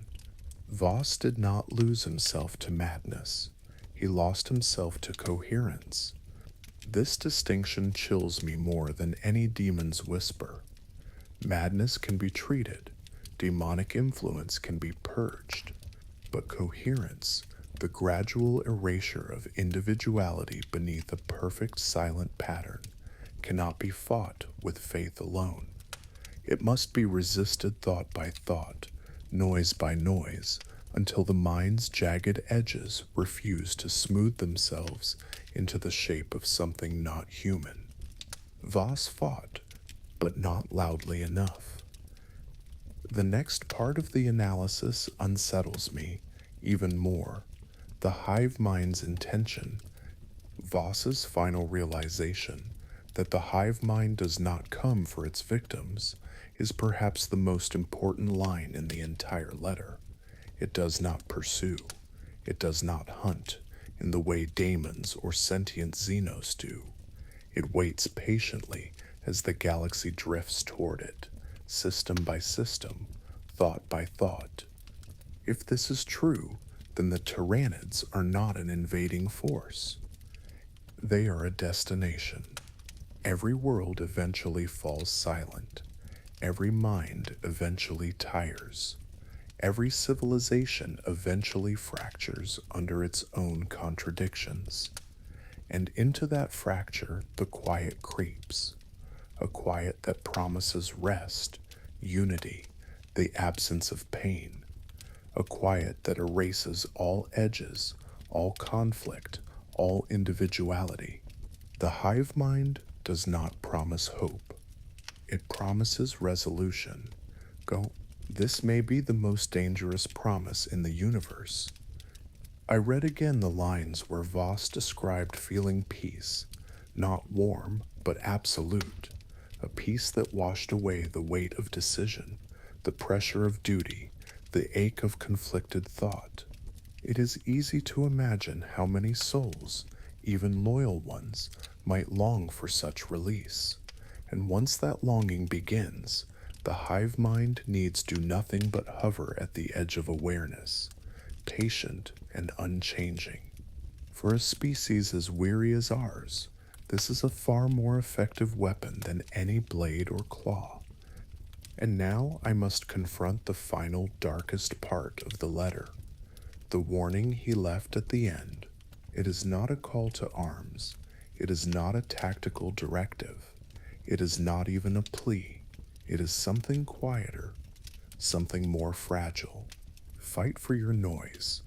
Voss did not lose himself to madness. He lost himself to coherence. This distinction chills me more than any demon's whisper. Madness can be treated, demonic influence can be purged, but coherence, the gradual erasure of individuality beneath a perfect silent pattern, cannot be fought with faith alone. It must be resisted thought by thought, noise by noise, until the mind's jagged edges refuse to smooth themselves into the shape of something not human. Voss fought, but not loudly enough. The next part of the analysis unsettles me even more. The hive mind's intention, Voss's final realization that the hive mind does not come for its victims, is perhaps the most important line in the entire letter. It does not pursue. It does not hunt in the way daemons or sentient Xenos do. It waits patiently as the galaxy drifts toward it, system by system, thought by thought. If this is true, then the Tyranids are not an invading force. They are a destination. Every world eventually falls silent. Every mind eventually tires. Every civilization eventually fractures under its own contradictions. And into that fracture the quiet creeps, a quiet that promises rest, unity, the absence of pain, a quiet that erases all edges, all conflict, all individuality. The hive mind does not promise hope. It promises resolution. This may be the most dangerous promise in the universe. I read again the lines where Voss described feeling peace, not warm, but absolute, a peace that washed away the weight of decision, the pressure of duty, the ache of conflicted thought. It is easy to imagine how many souls, even loyal ones, might long for such release. And once that longing begins, the hive mind needs do nothing but hover at the edge of awareness, patient and unchanging. For a species as weary as ours, this is a far more effective weapon than any blade or claw. And now I must confront the final darkest part of the letter, the warning he left at the end. It is not a call to arms. It is not a tactical directive. It is not even a plea. It is something quieter, something more fragile. Fight for your noise.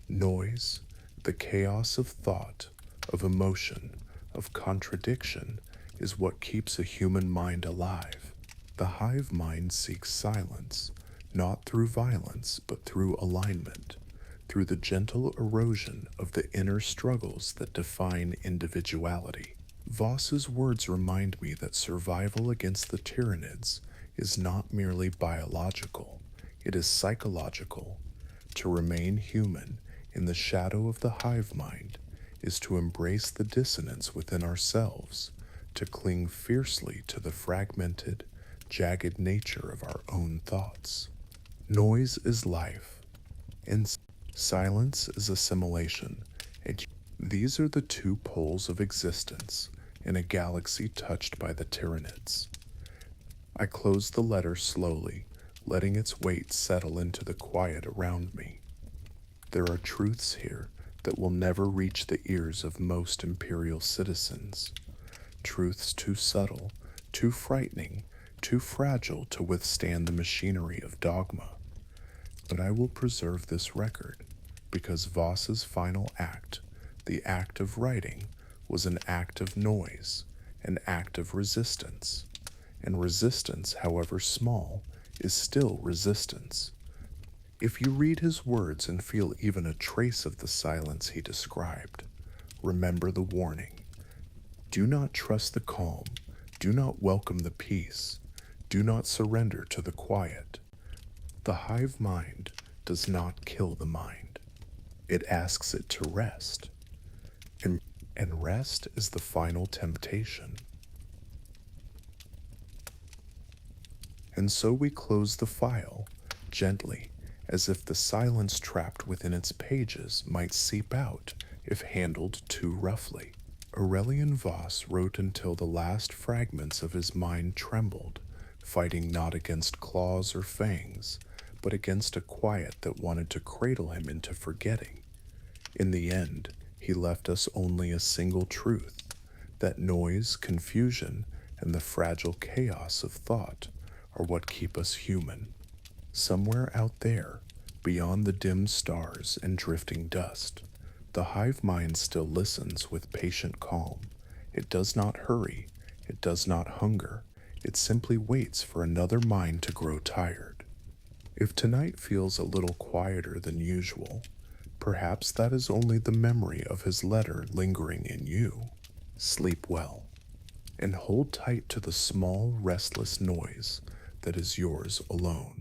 Noise, the chaos of thought, of emotion, of contradiction, is what keeps a human mind alive. The hive mind seeks silence, not through violence, but through alignment, through the gentle erosion of the inner struggles that define individuality. Voss's words remind me that survival against the Tyranids is not merely biological, it is psychological. To remain human in the shadow of the hive mind is to embrace the dissonance within ourselves, to cling fiercely to the fragmented, jagged nature of our own thoughts. Noise is life, and silence is assimilation, and these are the two poles of existence in a galaxy touched by the Tyranids. I closed the letter slowly, letting its weight settle into the quiet around me. There are truths here that will never reach the ears of most Imperial citizens, truths too subtle, too frightening, too fragile to withstand the machinery of dogma. But I will preserve this record, because Voss's final act, the act of writing, was an act of noise, an act of resistance. And resistance, however small, is still resistance. If you read his words and feel even a trace of the silence he described, remember the warning. Do not trust the calm. Do not welcome the peace. Do not surrender to the quiet. The hive mind does not kill the mind. It asks it to rest. And rest is the final temptation. And so we close the file, gently, as if the silence trapped within its pages might seep out if handled too roughly. Aurelian Voss wrote until the last fragments of his mind trembled, fighting not against claws or fangs, but against a quiet that wanted to cradle him into forgetting. In the end, he left us only a single truth, that noise, confusion, and the fragile chaos of thought are what keep us human. Somewhere out there, beyond the dim stars and drifting dust, the hive mind still listens with patient calm. It does not hurry, it does not hunger, it simply waits for another mind to grow tired. If tonight feels a little quieter than usual, perhaps that is only the memory of his letter lingering in you. Sleep well, and hold tight to the small, restless noise that is yours alone.